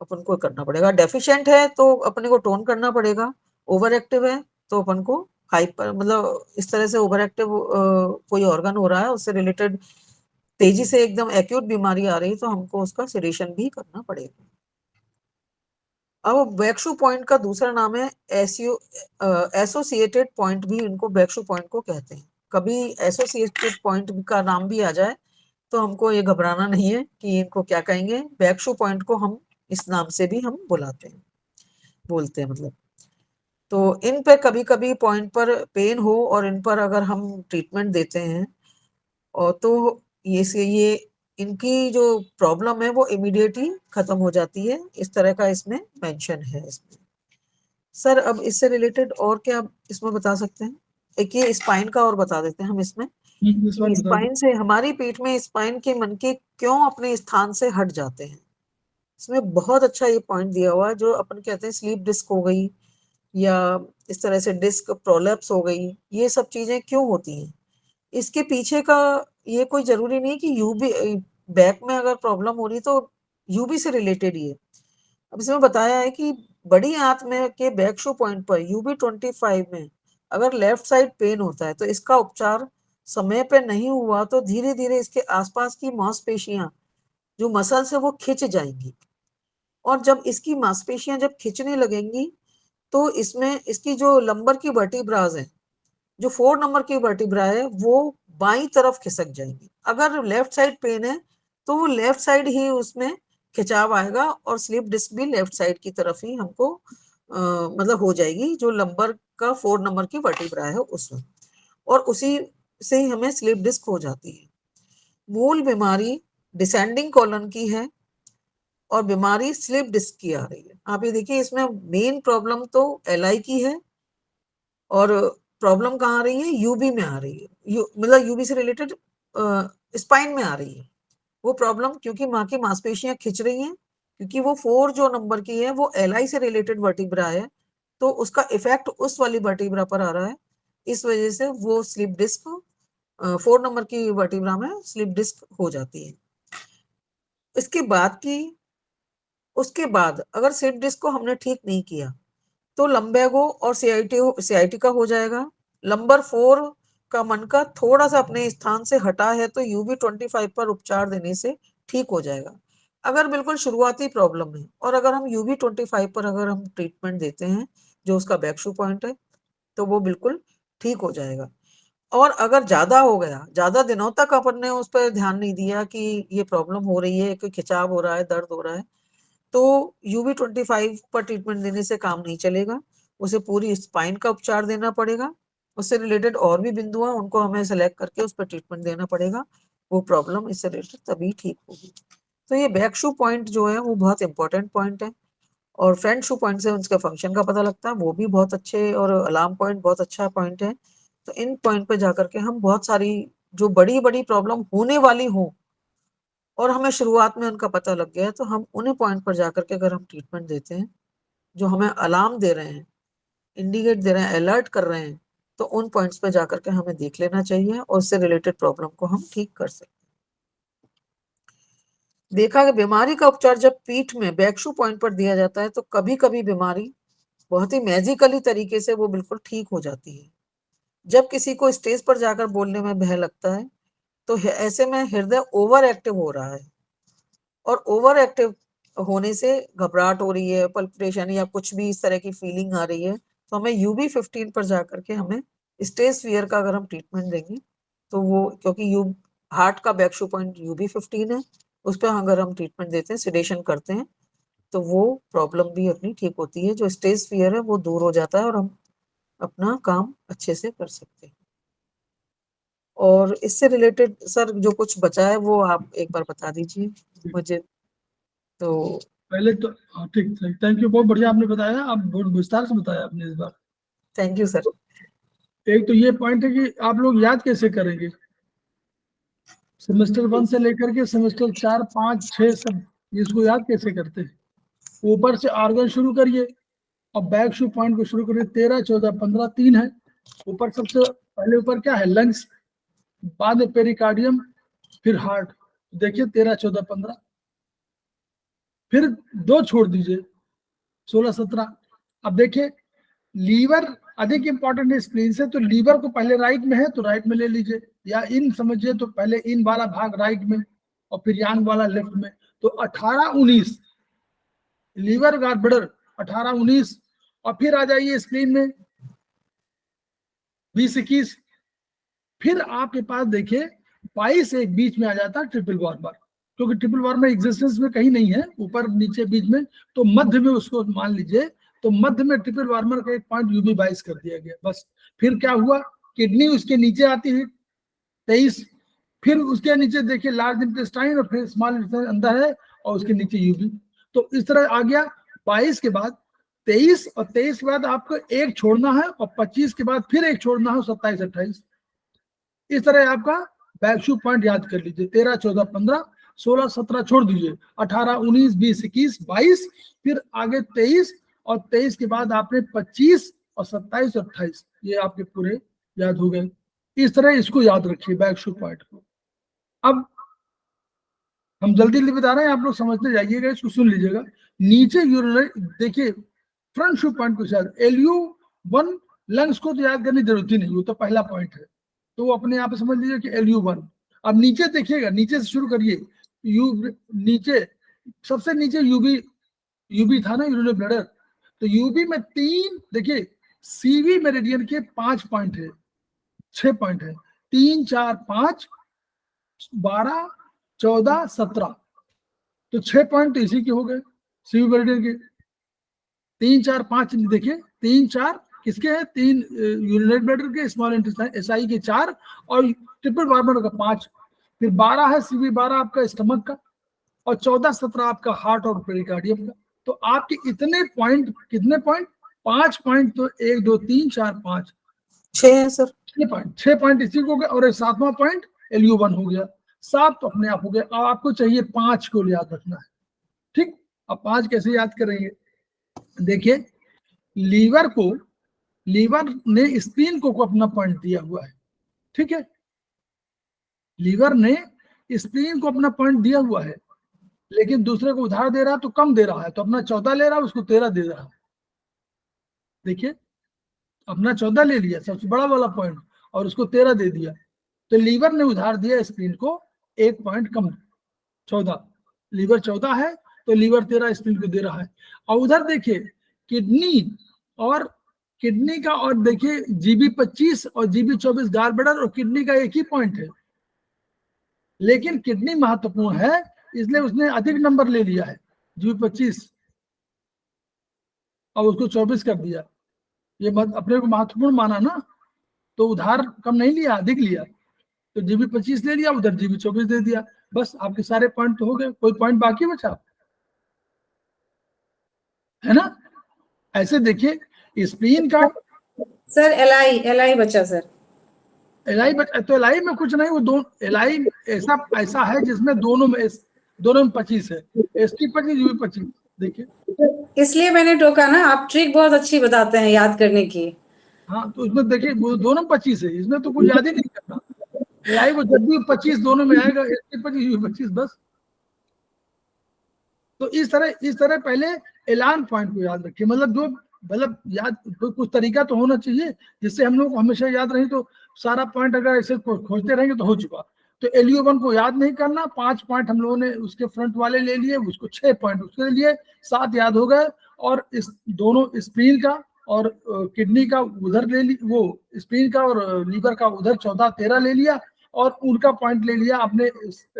[SPEAKER 2] अपन को करना पड़ेगा। डेफिशिएंट है तो अपने को टोन करना पड़ेगा, ओवर एक्टिव है तो अपन को हाइपर, मतलब इस तरह से ओवर एक्टिव कोई ऑर्गन हो रहा है, उससे रिलेटेड तेजी से एकदम एक्यूट बीमारी आ रही है तो हमको उसका सिडेशन भी करना पड़ेगा। अब बैकशू पॉइंट का दूसरा नाम है एसोसिएटेड पॉइंट, भी इनको बैकशू पॉइंट को कहते हैं। कभी एसोसिएटेड पॉइंट का नाम भी आ जाए तो हमको ये घबराना नहीं है कि इनको क्या कहेंगे। बैकशू पॉइंट को हम इस नाम से भी हम बोलते हैं मतलब। तो इन पे कभी कभी पॉइंट पर पेन हो और इन पर अगर हम ट्रीटमेंट देते हैं और तो ये इनकी जो प्रॉब्लम है वो इमीडिएटली खत्म हो जाती है। इस तरह का इसमें मेंशन है इसमें। सर अब इससे रिलेटेड और क्या इसमें बता सकते हैं? एक ये स्पाइन का और बता देते हैं हम इसमें।
[SPEAKER 1] इस बार बता दो।
[SPEAKER 2] स्पाइन से हमारी पीठ में स्पाइन के मनके क्यों अपने स्थान से हट जाते हैं? इसमें बहुत अच्छा ये पॉइंट दिया हुआ है, जो अपन कहते हैं स्लीप डिस्क हो गई या इस तरह से डिस्क प्रोलैप्स हो गई, ये सब चीजें क्यों होती हैं? इसके पीछे का ये कोई जरूरी नहीं कि यूबी बैक में अगर प्रॉब्लम हो रही तो यूबी से रिलेटेड ही है। अब इसमें बताया है कि बड़ी आंत में के बैक शू पॉइंट पर यूबी 25 में अगर लेफ्ट साइड पेन होता है तो इसका उपचार समय पे नहीं हुआ तो धीरे धीरे इसके आसपास की मांसपेशियां जो मसल्स है वो खिंच जाएंगी, और जब इसकी मांसपेशियां जब खिंचने लगेंगी तो इसमें इसकी जो लंबर की वर्टिब्राज है, जो 4 नंबर की वर्टिब्रा है, वो बाईं तरफ खिसक जाएंगी। अगर लेफ्ट साइड पेन है तो वो लेफ्ट साइड ही उसमें खिंचाव आएगा और स्लिप डिस्क भी लेफ्ट साइड की तरफ ही हमको मतलब हो जाएगी, जो लंबर का 4 नंबर की वर्टिब्रा है उसमें, और उसी से ही हमें स्लिप डिस्क हो जाती है। मूल बीमारी डिसेंडिंग कॉलन की है और बीमारी स्लिप डिस्क की आ रही है। आप ये देखिए इसमें मेन प्रॉब्लम तो एलआई की है और प्रॉब्लम कहाँ आ रही है? यूबी में आ रही है, मतलब यूबी से रिलेटेड स्पाइन में आ रही है वो प्रॉब्लम, क्योंकि माँ की मांसपेशियां खिंच रही हैं, क्योंकि वो 4 जो नंबर की है वो एलआई से रिलेटेड वर्टिब्रा है, तो उसका इफेक्ट उस वाली वर्टिब्रा पर आ रहा है। इस वजह से वो स्लिप डिस्क 4 नंबर की वर्टिब्रा में स्लिप डिस्क हो जाती है। इसके बाद की उसके बाद अगर स्लिप डिस्क को हमने ठीक नहीं किया तो लंबैगो और सीआईटी का हो जाएगा। नंबर 4 का मनका थोड़ा सा अपने स्थान से हटा है तो यूबी 25 पर उपचार देने से ठीक हो जाएगा। अगर बिल्कुल शुरुआती प्रॉब्लम है और अगर हम यूबी 25 पर अगर हम ट्रीटमेंट देते हैं जो उसका बैक शू पॉइंट है तो वो बिल्कुल ठीक हो जाएगा। और अगर ज्यादा हो गया, ज्यादा दिनों तक अपन ने उस पर ध्यान नहीं दिया कि ये प्रॉब्लम हो रही है, कोई खिंचाव हो रहा है, दर्द हो रहा है, तो यूबी 25 पर ट्रीटमेंट देने से काम नहीं चलेगा, उसे पूरी स्पाइन का उपचार देना पड़ेगा। उससे रिलेटेड और भी बिंदु हैं, उनको हमें सेलेक्ट करके उस पर ट्रीटमेंट देना पड़ेगा, वो प्रॉब्लम इससे रिलेटेड तभी ठीक होगी। तो ये बैक शू पॉइंट जो है वो बहुत इंपॉर्टेंट पॉइंट है, और फ्रंट शू पॉइंट से उसके फंक्शन का पता लगता है, वो भी बहुत अच्छे, और अलार्म पॉइंट बहुत अच्छा पॉइंट है। तो इन पॉइंट पे जाकर के हम बहुत सारी जो बड़ी बड़ी प्रॉब्लम होने वाली हो और हमें शुरुआत में उनका पता लग गया है, तो हम उन्हीं पॉइंट पर जाकर के अगर हम ट्रीटमेंट देते हैं जो हमें अलार्म दे रहे हैं, इंडिकेट दे रहे हैं, अलर्ट कर रहे हैं, तो उन पॉइंट्स पर जाकर के हमें देख लेना चाहिए और उससे रिलेटेड प्रॉब्लम को हम ठीक कर सकते हैं। देखा कि बीमारी का उपचार जब पीठ में बैक शू पॉइंट पर दिया जाता है तो कभी कभी बीमारी बहुत ही मैजिकली तरीके से वो बिल्कुल ठीक हो जाती है। जब किसी को स्टेज पर जाकर बोलने में भय लगता है तो ऐसे में हृदय ओवर एक्टिव हो रहा है, और ओवर एक्टिव होने से घबराहट हो रही है, पल्पिटेशन या कुछ भी इस तरह की फीलिंग आ रही है, तो हमें यूबी 15 पर जाकर के हमें स्टेज फियर का अगर हम ट्रीटमेंट देंगे तो वो, क्योंकि हार्ट का बैक शू पॉइंट यूबी 15 है, उस पर अगर हम ट्रीटमेंट देते हैं, सिडेशन करते हैं, तो वो प्रॉब्लम भी अपनी ठीक होती है, जो स्टेज फियर है वो दूर हो जाता है और हम अपना काम अच्छे से कर सकते हैं। और इससे रिलेटेड सर जो कुछ बचा है वो आप एक बार बता दीजिए मुझे। तो
[SPEAKER 1] पहले तो हाँ, ठीक ठीक, थैंक यू, बहुत बढ़िया आपने बताया, आप बहुत विस्तार से बताया आपने इस बार।
[SPEAKER 2] Thank you sir.
[SPEAKER 1] एक तो ये पॉइंट है कि आप लोग याद कैसे करेंगे, सेमेस्टर 1 से लेकर के सेमेस्टर 4, 5, 6 सब इसको याद कैसे करते हैं? ऊपर से ऑर्गन शुरू करिए और बैक शू पॉइंट को शुरू करिए, 13, 14, 15, 3 है। ऊपर सबसे पहले ऊपर क्या है? लंग्स, बाद में पेरिकार्डियम, फिर हार्ट। देखिए 13, 14, 15, फिर 2 छोड़ दीजिए, 16, 17। अब देखिए लीवर अधिक इंपॉर्टेंट है स्प्लीन से, तो लीवर को पहले राइट में है तो राइट में ले लीजिए, या इन समझिए तो पहले इन वाला भाग राइट में और फिर यांग वाला लेफ्ट में। तो 18, 19 लीवर गार्डबर्डर, 18, 19, और फिर आ जाइए स्प्लीन में 20, 21। फिर आपके पास देखिए 22 एक बीच में आ जाता है ट्रिपल वार्मर, क्योंकि ट्रिपल वार्मर एग्जिस्टेंस में कहीं नहीं है, ऊपर नीचे बीच में, तो मध्य में उसको मान लीजिए, तो मध्य में ट्रिपल वार्मर का एक पॉइंट यूबी 22 कर दिया गया बस। फिर क्या हुआ? किडनी उसके नीचे आती है 23, फिर उसके नीचे देखिए लार्ज इंटेस्टाइन और फिर स्मॉल इंटेस्टाइन अंदर है और उसके नीचे यूबी। तो इस तरह आ गया 22 के बाद 23 और 23 के बाद आपको एक छोड़ना है और 25 के बाद फिर एक छोड़ना है 27 28। इस तरह आपका बैकशू पॉइंट याद कर लीजिए 13 14 15 16 17 छोड़ दीजिए 18 19 20 21 22 फिर आगे 23 और 23 के बाद आपने 25 और 27 और 28 ये आपके पूरे याद हो गए। इस तरह इसको याद रखिए बैकशू पॉइंट को। अब हम जल्दी जल्दी बता रहे हैं, आप लोग समझते जाइएगा, इसको सुन लीजिएगा। नीचे यूरिनरी देखिए फ्रंट शू पॉइंट को याद, LU1 लंग्स को तो याद करने की जरूरत ही नहीं, वो तो पहला पॉइंट है, तो वो अपने आप समझ लीजिए कि LU1। अब नीचे देखिएगा, नीचे से शुरू करिए, यू नीचे सबसे नीचे यूबी था ना, यूरिनरी ब्लैडर, तो यूबी में 3 देखिए सीवी मेरिडियन के 5 पॉइंट है, 6 पॉइंट है, 3 4 5 12 14 17, तो 6 पॉइंट तो इसी के हो गए सीवी मेरिडियन के। 3 4 5 देखिए 3 4 किसके हैं, 3 यूरिनरी ब्लैडर के, स्मॉल इंटेस्टाइन एसआई के 4 और ट्रिपल बार्बर का 5, फिर 12 है सीवी 12 आपका स्टमक का और 14 17 आपका हार्ट और पेरिकार्डियम का। तो आपके इतने पॉइंट, कितने पॉइंट, 5 पॉइंट, तो 1 2 3 4 5
[SPEAKER 2] 6 है सर,
[SPEAKER 1] 6 पॉइंट इसी को हो गया और एक 7वां पॉइंट LU1 हो गया, 7 तो अपने आप हो गया। अब आपको चाहिए 5 को याद रखना है, ठीक। अब 5 कैसे याद करेंगे, देखिए लीवर ने स्प्लीन को अपना पॉइंट दिया हुआ है, ठीक है, लीवर ने स्प्लीन को अपना पॉइंट दिया हुआ है, लेकिन दूसरे को उधार दे रहा है तो कम दे रहा है, तो अपना 14 ले रहा है, उसको 13 दे रहा है। देखिए अपना 14 ले लिया सबसे बड़ा वाला पॉइंट और उसको 13 दे दिया, तो लीवर ने उधार दिया स्प्लीन को 1 पॉइंट कम, 14, लीवर 14 है तो लीवर 13 स्प्लीन को दे रहा है। और उधर देखिए किडनी का और देखिए GB 25 और GB 24 गाल ब्लैडर और किडनी का एक ही पॉइंट है, लेकिन किडनी महत्वपूर्ण है इसलिए उसने अधिक नंबर ले लिया है, GB 25 और उसको 24 कर दिया, ये अपने को महत्वपूर्ण माना ना, तो उधार कम नहीं लिया, अधिक लिया, तो GB 25 ले लिया, उधर GB 24 दे दिया, बस आपके सारे पॉइंट तो हो गए, कोई पॉइंट बाकी बचा है ना। ऐसे देखिए स्प्लीन का
[SPEAKER 3] सर LI बचा सर,
[SPEAKER 1] LI तो LI में कुछ नहीं, वो दोनों LI ऐसा है जिसमें दोनों में 25 है, ST 25 UB 25, देखिए
[SPEAKER 3] इसलिए मैंने टोका ना, आप ट्रिक बहुत अच्छी बताते हैं याद करने की।
[SPEAKER 1] हाँ, तो उसमें देखिए वो दोनों 25 है, इसमें तो कुछ याद ही नहीं करना, LI वो जब भी 25 दोनों में आएगा, ST 25 UB 25 बस। तो इस तरह पहले एलान पॉइंट को याद रखिए, मतलब याद कुछ तरीका तो होना चाहिए जिससे हम लोग को हमेशा याद रहे, तो सारा पॉइंट अगर ऐसे खोजते रहेंगे तो हो चुका। तो LU1 को याद नहीं करना, 5 पॉइंट हम लोगों ने उसके फ्रंट वाले ले लिए, उसको 6 पॉइंट उसके लिए 7 याद हो गए, और इस दोनों स्प्लीन का और किडनी का उधर ले ली, वो स्प्लीन का और लीवर का उधर 14 13 ले लिया और उनका पॉइंट ले लिया आपने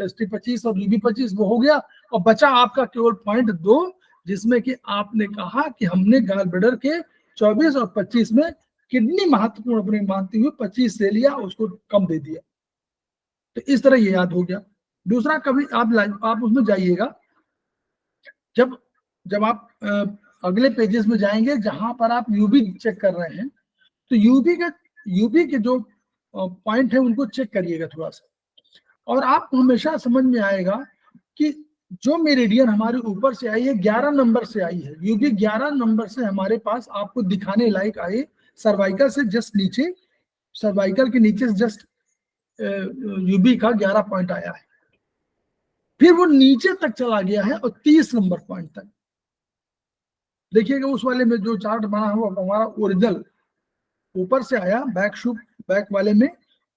[SPEAKER 1] ST 25 और UB 25, वो हो गया। और बचा आपका केवल पॉइंट 2, जिसमें कि आपने कहा कि हमने गाल ब्लैडर के 24 और 25 में किडनी महत्वपूर्ण अपने मानते हुए 25 ले लिया, उसको कम दे दिया, तो इस तरह ये याद हो गया। दूसरा, कभी आप उसमें जाइएगा, जब आप अगले पेजेस में जाएंगे जहां पर आप यूबी चेक कर रहे हैं, तो यूबी के जो पॉइंट है उनको चेक करिएगा थोड़ा सा, और आपको हमेशा समझ में आएगा कि जो मेरिडियन हमारे ऊपर से आई है 11 नंबर से आई है, यूबी 11 नंबर से हमारे पास आपको दिखाने लायक आए, सर्वाइकल से जस्ट नीचे, सर्वाइकल के नीचे जस्ट यूबी का 11 पॉइंट आया है, फिर वो नीचे तक चला गया है और 30 नंबर पॉइंट तक। देखिएगा उस वाले में जो चार्ट बना हुआ हमारा ओरिजिनल, ऊपर से आया बैक वाले में,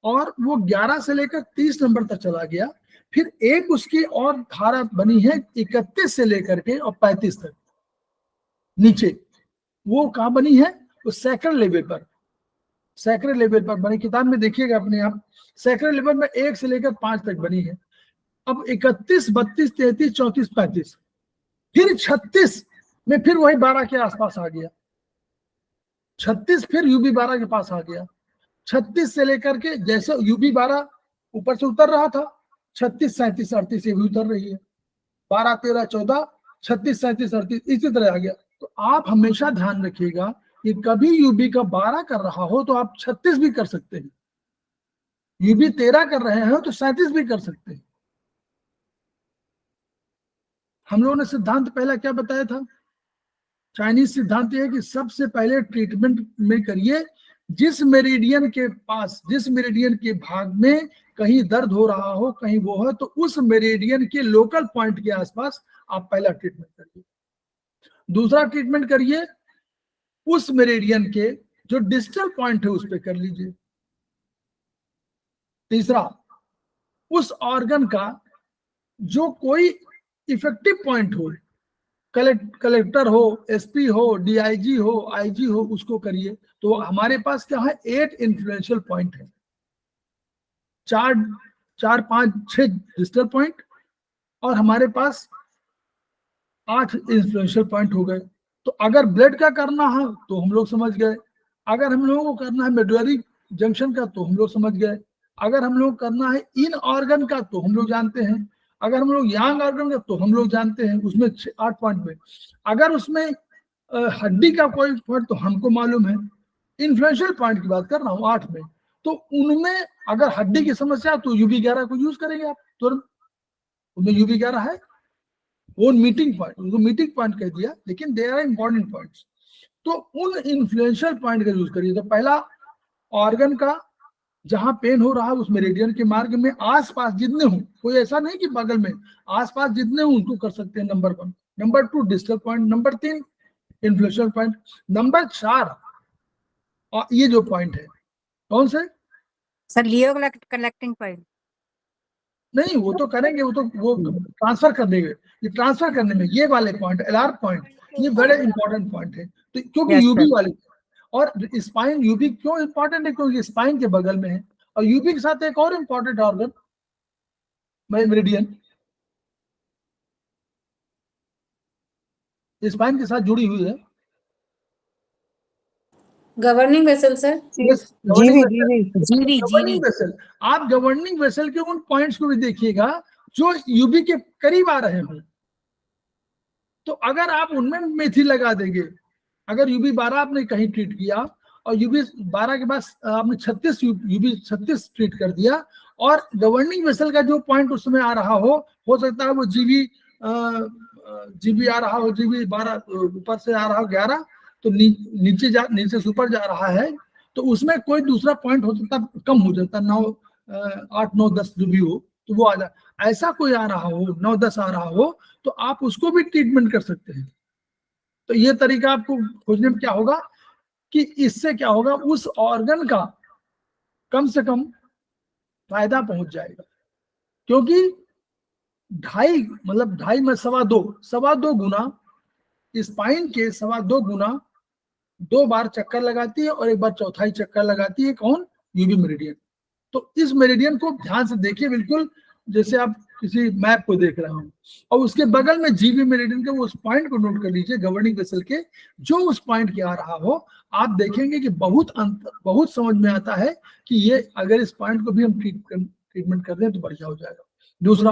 [SPEAKER 1] और वो 11 से लेकर 30 नंबर तक चला गया, फिर एक उसकी और धारा बनी है 31 से लेकर के और 35 तक नीचे, वो कहाँ बनी है, वो सैक्रल लेवल पर बनी, किताब में देखिएगा अपने आप, सैक्रल लेवल में 1 से लेकर 5 तक बनी है। अब 31 32 33 34 35, फिर 36 में फिर वही 12 के आसपास आ गया, 36 फिर UB 12 के पास आ गया, 36 से लेकर के जैसे UB 12 ऊपर से उतर रहा था, 36, 37, 38 ये भी उतर रही है, 12, 13, 14, 36, 37, 38 इसी तरह आ गया। तो आप हमेशा ध्यान रखिएगा कि कभी यूबी का 12 कर रहा हो तो आप 36 भी कर सकते हैं, यूबी 13 कर रहे हैं तो 37 भी कर सकते हैं। हम लोगों ने सिद्धांत पहला क्या बताया था? चाइनीज सिद्धांत यह है कि सबसे पहले ट्रीटमेंट में करिए जिस मेरिडियन के पास, जिस मेरिडियन के भाग में कहीं दर्द हो रहा हो, कहीं वो है, तो उस मेरिडियन के लोकल पॉइंट के आसपास आप पहला ट्रीटमेंट करिए। दूसरा ट्रीटमेंट करिए उस मेरिडियन के जो डिस्टल पॉइंट है उस पर कर लीजिए। तीसरा, उस ऑर्गन का जो कोई इफेक्टिव पॉइंट हो, कलेक्टर हो, एसपी हो, डीआईजी हो, आईजी हो, उसको करिए। तो हमारे पास क्या है, 8 इन्फ्लुएंशियल पॉइंट है, 4, 5, 6 डिस्टल पॉइंट और हमारे पास 8 इन्फ्लुएंशियल पॉइंट हो गए। तो अगर ब्लड का करना है तो हम लोग समझ गए, अगर हम लोगों को करना है मेडुलरी जंक्शन का तो हम लोग समझ गए, अगर हम लोग करना है इन ऑर्गन का तो हम लोग जानते हैं, अगर हम लोग यांग ऑर्गन का तो हम लोग जानते हैं, उसमें 8 पॉइंट में। अगर उसमें हड्डी का कोई पॉइंट तो हमको मालूम है। इन्फ्लुएंशियल पॉइंट की बात कर रहा हूँ 8 में, तो उनमें अगर हड्डी की समस्या तो UB11 को यूज करेंगे आप तुरंत, उनमें UB11 है, वो मीटिंग पॉइंट, उनको मीटिंग पॉइंट कह दिया, लेकिन दे आर इंपॉर्टेंट पॉइंट्स। तो उन इन्फ्लुएंशियल पॉइंट का यूज करिए। तो पहला ऑर्गन का जहां पेन हो रहा है उस मेरिडियन के मार्ग में आसपास जितने हों, कोई ऐसा नहीं कि बगल में, आसपास जितने हों उनको कर सकते हैं, number 1। Number 2 distal point, number 3 influential point, number 4 और ये जो पॉइंट है कौन से
[SPEAKER 4] सर, लियो कलेक्टिंग पॉइंट
[SPEAKER 1] नहीं, वो तो करेंगे, वो ट्रांसफर कर देंगे। ये ट्रांसफर करने में ये वाले पॉइंट, LR पॉइंट, ये बड़े इंपॉर्टेंट पॉइंट है। तो क्योंकि
[SPEAKER 4] Yes,
[SPEAKER 1] यूबी
[SPEAKER 4] sir.
[SPEAKER 1] वाले और स्पाइन, यूबी क्यों इंपॉर्टेंट है? क्योंकि स्पाइन के बगल में है, और यूबी के साथ एक और इंपॉर्टेंट ऑर्गन मेरिडियन स्पाइन के साथ जुड़ी हुई है,
[SPEAKER 3] governing vessel sir.
[SPEAKER 1] Governing vessel. आप गवर्निंग वेसल के उन पॉइंट्स को भी देखिएगा जो यूबी के करीब आ रहे हों। तो अगर आप उनमें मेथी लगा देंगे, अगर UB12 आपने कहीं ट्रीट किया और UB12 के बाद आपने 36 UB36 ट्रीट कर दिया, और गवर्निंग वेसल का जो पॉइंट उसमें आ रहा हो सकता है वो GB आ रहा हो, GB12 ऊपर से आ रहा हो 11, तो नीचे से ऊपर जा रहा है, तो उसमें कोई दूसरा पॉइंट हो सकता है कम हो जाता, 8, 9, 10 जो भी हो, तो वो आ जाए। ऐसा कोई आ रहा हो 9, 10 आ रहा हो तो आप उसको भी ट्रीटमेंट कर सकते हैं। तो ये तरीका आपको खोजने में क्या होगा कि इससे क्या होगा, उस ऑर्गन का कम से कम फायदा पहुंच जाएगा। क्योंकि 2.5 में 2.25 गुना स्पाइन के 2.25 गुना 2 बार चक्कर लगाती है और 1 बार चौथाई चक्कर लगाती है, कौन? UB meridian. तो इस मेरिडियन को ध्यान से देखिए, बिल्कुल जैसे आप किसी मैप को देख रहे हो, और उसके बगल में जीबी मेरिडियन के उस पॉइंट को नोट कर लीजिए, गवर्निंग वेसल के जो उस पॉइंट के आ रहा हो। आप देखेंगे कि बहुत समझ में आता है कि ये अगर इस पॉइंट को भी हम ट्रीटमेंट कर दें तो बढ़िया हो जाएगा। दूसरा,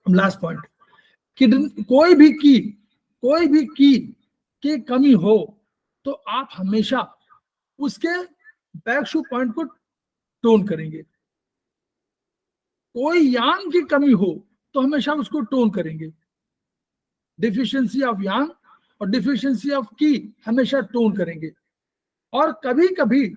[SPEAKER 1] लास्ट पॉइंट, किडनी कोई भी की कमी हो तो आप हमेशा उसके बैक शू पॉइंट को टोन करेंगे। कोई यांग की कमी हो तो हमेशा उसको टोन करेंगे। डिफिशियंसी ऑफ यांग और डिफिशियंसी ऑफ की हमेशा टोन करेंगे। और कभी कभी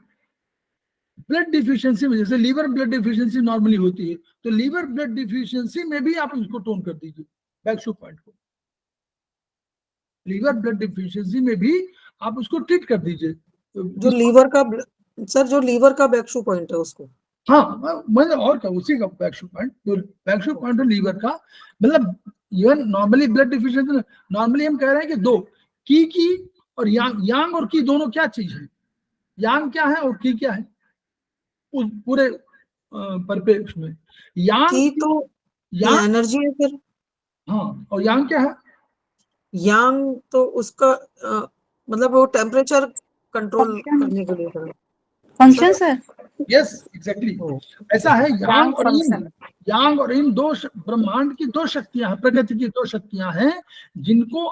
[SPEAKER 1] ब्लड डिफिशियंसी में, जैसे लीवर ब्लड डिफिशियंसी नॉर्मली होती है, तो लीवर ब्लड डिफिशियंसी में भी आप उसको टोन कर दीजिए, बैक शू पॉइंट को। लीवर ब्लड डिफिशियंसी में भी आप उसको ट्रीट कर दीजिए।
[SPEAKER 2] जो लीवर का सर, जो लीवर का बैक शू पॉइंट है उसको,
[SPEAKER 1] हाँ मतलब और क्या, उसी का बैक शू पॉइंट, जो बैक शू पॉइंट है लीवर का, मतलब even normally blood deficiency, normally हम कह रहे हैं कि दो की और यांग और की दोनों क्या चीज है, यांग क्या है और की क्या है उस पूरे परिपेक्ष में। यांग
[SPEAKER 2] तो एनर्जी है सर।
[SPEAKER 1] हाँ, और यांग क्या है?
[SPEAKER 2] यांग तो उसका मतलब वो टेम्परेचर कंट्रोल करने के लिए sir.
[SPEAKER 4] Function sir.
[SPEAKER 1] Yes exactly ऐसा है। यांग और इन,
[SPEAKER 4] function.
[SPEAKER 1] यांग और इन दो ब्रह्मांड की दो शक्तियां हैं, प्रकृति की दो शक्तियां हैं जिनको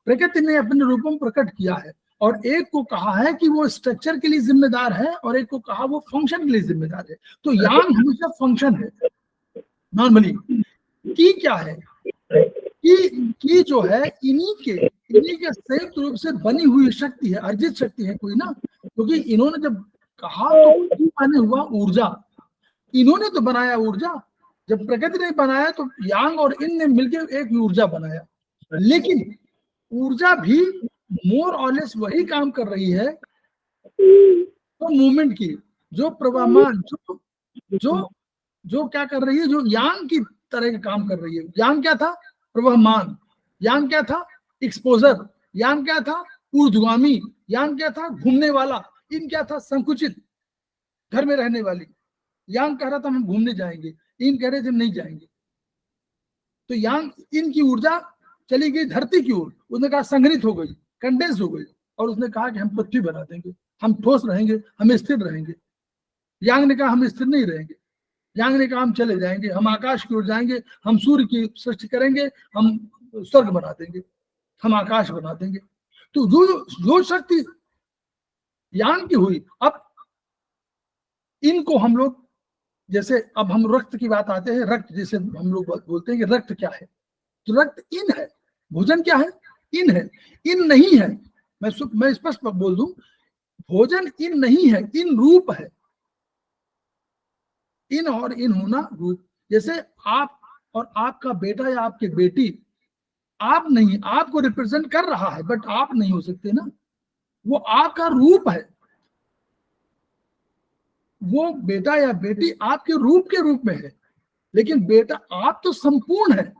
[SPEAKER 1] प्रकृति ने अपने रूपों में प्रकट किया है, और एक को कहा है कि वो स्ट्रक्चर के लिए जिम्मेदार है और एक को कहा वो फंक्शन के लिए जिम्मेदार है। तो यांग हमेशा फंक्शन है नॉर्मली। की क्या है, की जो है इन्हीं के संयुक्त रूप से बनी हुई शक्ति है, अर्जित शक्ति है कोई ना, क्योंकि इन्होंने जब कहा तो की माने हुआ ऊर्जा, इन्होंने तो बनाया ऊर्जा। जब प्रकृति ने बनाया तो यांग और इन ने मिलकर एक ऊर्जा बनाया, लेकिन ऊर्जा भी मोर और लेस वही काम कर रही है तो मूवमेंट की, जो प्रवाहमान जो क्या कर रही है, जो यांग की तरह का काम कर रही है। यांग क्या था, प्रवाहमान। यांग क्या था, एक्सपोजर। यांग क्या था, ऊर्ध्वगामी। यांग क्या था, घूमने वाला। इन क्या था, संकुचित, घर में रहने वाली। यांग कह रहा था हम घूमने जाएंगे, इन कह रहे थे हम नहीं जाएंगे। तो यांग, इनकी ऊर्जा चली गई धरती की ओर, उसने कहा संग्रहित हो गई, कंडेंस हो गई, और उसने कहा कि हम पृथ्वी बना देंगे, हम ठोस रहेंगे, हम स्थिर रहेंगे। यांग ने कहा हम स्थिर नहीं रहेंगे। यांग ने कहा हम चले जाएंगे, हम आकाश की ओर जाएंगे, हम सूर्य की सृष्टि करेंगे, हम स्वर्ग बना देंगे, हम आकाश बना देंगे। तो जो शक्ति यांग की हुई, अब इनको हम लोग, जैसे अब हम रक्त की बात आते हैं, रक्त जैसे हम लोग बोलते हैं कि रक्त क्या है, तो रक्त इन है। भोजन क्या है, इन है। इन नहीं है, मैं स्पष्ट बोल दूं, भोजन इन नहीं है, इन रूप है। इन और इन होना रूप। जैसे आप और आपका बेटा या आपकी बेटी, आप नहीं, आपको रिप्रेजेंट कर रहा है बट आप नहीं हो सकते ना, वो आपका रूप है। वो बेटा या बेटी आपके रूप में है, लेकिन बेटा आप तो संपूर्ण है,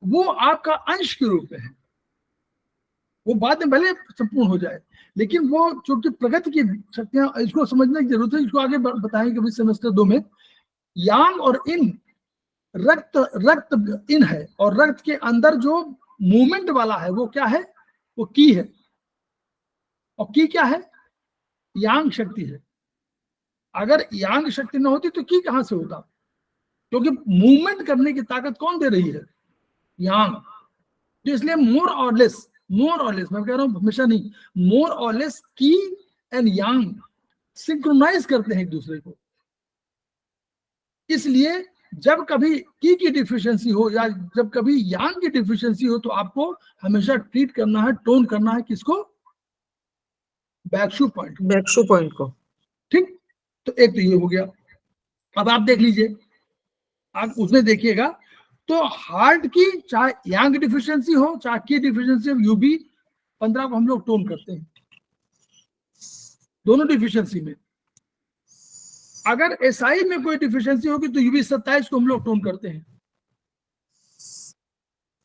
[SPEAKER 1] वो आपका अंश के रूप में है। वो बाद में भले संपूर्ण हो जाए, लेकिन वो चूंकि प्रकृति की शक्तियां, इसको समझने की जरूरत है, इसको आगे बताएंगे कभी सेमेस्टर 2 में। यांग और इन, रक्त इन है, और रक्त के अंदर जो मूवमेंट वाला है वो क्या है, वो की है। और की क्या है, यांग शक्ति है। अगर यांग शक्ति ना होती तो की कहां से होता, क्योंकि मूवमेंट करने की ताकत कौन दे रही है, यांग। तो इसलिए मोर और लेस, मैं कह रहा हूं हमेशा नहीं, मोर और लेस की एंड यांग सिंक्रोनाइज करते हैं एक दूसरे को। इसलिए जब कभी की डिफिशियंसी हो या जब कभी यांग की डिफिशियंसी हो, तो आपको हमेशा ट्रीट करना है, टोन करना है किसको, बैकशू पॉइंट को। ठीक, तो एक तो ये हो गया। अब आप देख लीजिए, आप उसमें देखिएगा तो हार्ट की चाहे यांग डिफिशियंसी हो चाहे की डिफिशियंसी हो, यूबी 15 को हम लोग टोन करते हैं, दोनों डिफिशियंसी में। अगर एसआई में कोई डिफिशियंसी होगी तो यूबी 27 को हम लोग टोन करते हैं।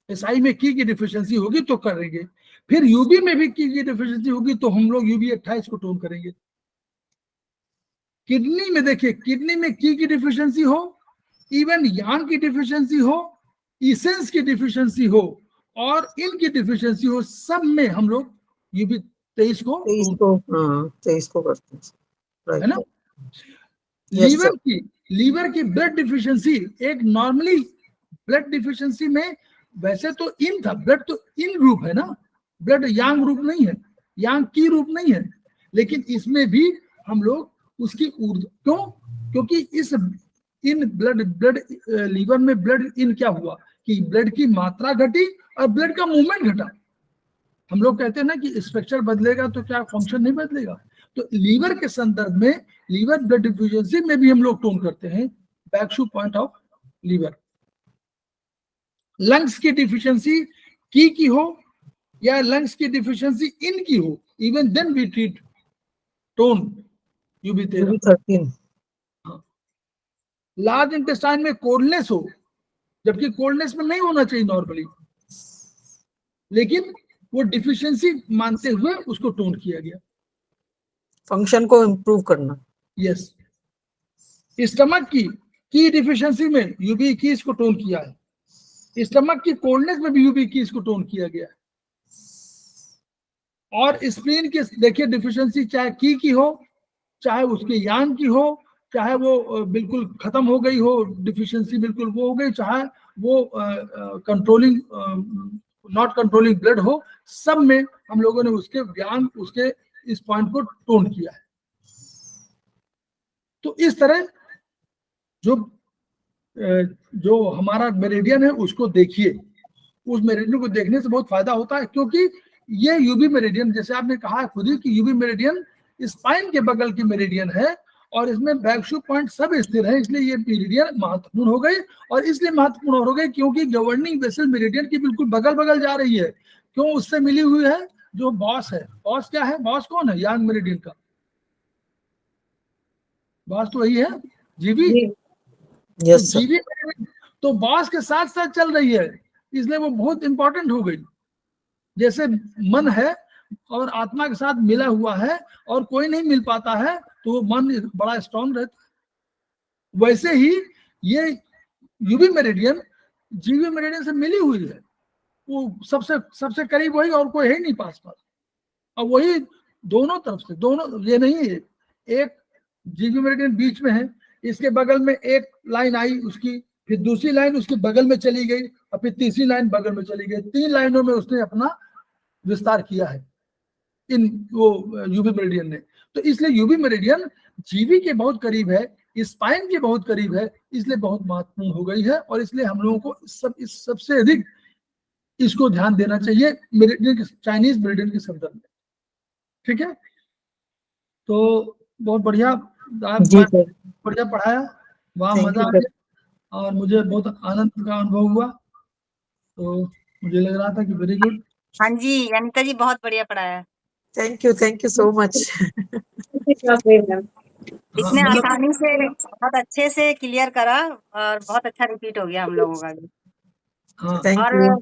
[SPEAKER 1] एसआई में की डिफिशियंसी होगी तो करेंगे, फिर यूबी में भी की डिफिशियंसी होगी तो हम लोग यूबी 28 को टोन करेंगे। किडनी में देखिए, किडनी में की डिफिशियंसी हो, इवन यांग की डिफिशियंसी हो, इसेंस की डिफिशियंसी हो और इनकी डिफिशियंसी हो, सब में हम लोग यूबी 23 को करते हैं, है ना। लीवर की ब्लड डिफिशियंसी, एक नॉर्मली ब्लड डिफिशियंसी में वैसे तो इन था, ब्लड तो इन रूप है ना, ब्लड यांग रूप नहीं है, यांग की रूप नहीं है, लेकिन इसमें भी हम लोग उसकी ऊर्जा, क्योंकि इस इन ब्लड लीवर में ब्लड इन क्या हुआ कि ब्लड की मात्रा घटी और ब्लड का मूवमेंट घटा। हम लोग कहते हैं ना कि स्ट्रक्चर बदलेगा तो क्या फंक्शन नहीं बदलेगा, तो लीवर के संदर्भ में लीवर ब्लड डिफिशियंसी में भी हम लोग टोन करते हैं back shu point of liver. Lungs की डिफिशियंसी की हो या लंग्स की डिफिशियंसी इन की हो, even then we treat tone UB 13। Large intestine में कोल्डनेस हो, जबकि कोल्डनेस में नहीं होना चाहिए नॉर्मली, लेकिन वो डिफिशियंसी मानते हुए उसको टोन किया गया,
[SPEAKER 2] फंक्शन को इंप्रूव करना।
[SPEAKER 1] यस। स्टमक की डिफिशियंसी में यूबी 21 को टोन किया है, स्टमक की कोल्डनेस में भी यूबी 21 को टोन किया गया है। और स्प्लीन की देखिए डिफिशियंसी, चाहे की हो चाहे उसके यान की हो, चाहे वो बिल्कुल खत्म हो गई हो, डिफिशियंसी बिल्कुल वो हो गई, चाहे वो कंट्रोलिंग नॉट कंट्रोलिंग ब्लड हो, सब में हम लोगों ने उसके व्यान, उसके इस पॉइंट को टोन किया है। तो इस तरह जो हमारा मेरिडियन है उसको देखिए, उस मेरिडियन को देखने से बहुत फायदा होता है, क्योंकि ये यूबी मेरिडियन, जैसे आपने कहा खुद ही कि यूबी मेरिडियन स्पाइन के बगल की मेरिडियन है और इसमें बैकशू पॉइंट सब स्थिर है, इसलिए ये मेरिडियन महत्वपूर्ण हो गई। और इसलिए महत्वपूर्ण हो गई क्योंकि गवर्निंग वेसल मेरिडियन की बिल्कुल बगल बगल जा रही है। क्यों? उससे मिली हुई है जो बॉस है। बॉस क्या है? बॉस कौन है? यांग मेरिडियन का बॉस तो वही है, जीवी।
[SPEAKER 2] Yes sir.
[SPEAKER 1] जीवी तो बॉस के साथ साथ चल रही है, इसलिए वो बहुत इंपॉर्टेंट हो गई। जैसे मन है और आत्मा के साथ मिला हुआ है और कोई नहीं मिल पाता है तो वो मन बड़ा स्ट्रांग रहता है, वैसे ही ये यूबी मेरिडियन जीवी मेरिडियन से मिली हुई है। वो सबसे करीब वही, और कोई है नहीं पास। और वही दोनों तरफ से, दोनों, ये नहीं है एक जीवी मेरिडियन बीच में है, इसके बगल में एक लाइन आई उसकी, फिर दूसरी लाइन उसके बगल में चली गई और फिर तीसरी लाइन बगल में चली गई। 3 लाइनों में उसने अपना विस्तार किया है इन वो यूबी मेरिडियन ने। तो इसलिए यूबी मेरिडियन जीवी के बहुत करीब है, स्पाइन के बहुत करीब है, इसलिए बहुत महत्वपूर्ण हो गई है। और इसलिए हम लोगों को इस सबसे अधिक इसको ध्यान देना चाहिए मेरिडियन, चाइनीज मेरिडियन के संदर्भ में। ठीक है, तो बहुत बढ़िया, बढ़िया पढ़ाया, वहाँ मजा आ गया और मुझे बहुत आनंद का अनुभव हुआ। तो मुझे लग रहा था कि वेरी गुड।
[SPEAKER 4] हाँ जी अनिता जी बहुत बढ़िया पढ़ाया।
[SPEAKER 2] Thank you so much.
[SPEAKER 4] इतने आसानी से बहुत अच्छे से क्लियर करा और बहुत अच्छा रिपीट हो गया हम लोगों का भी।
[SPEAKER 1] हाँ,
[SPEAKER 2] थैंक
[SPEAKER 4] और
[SPEAKER 2] यू।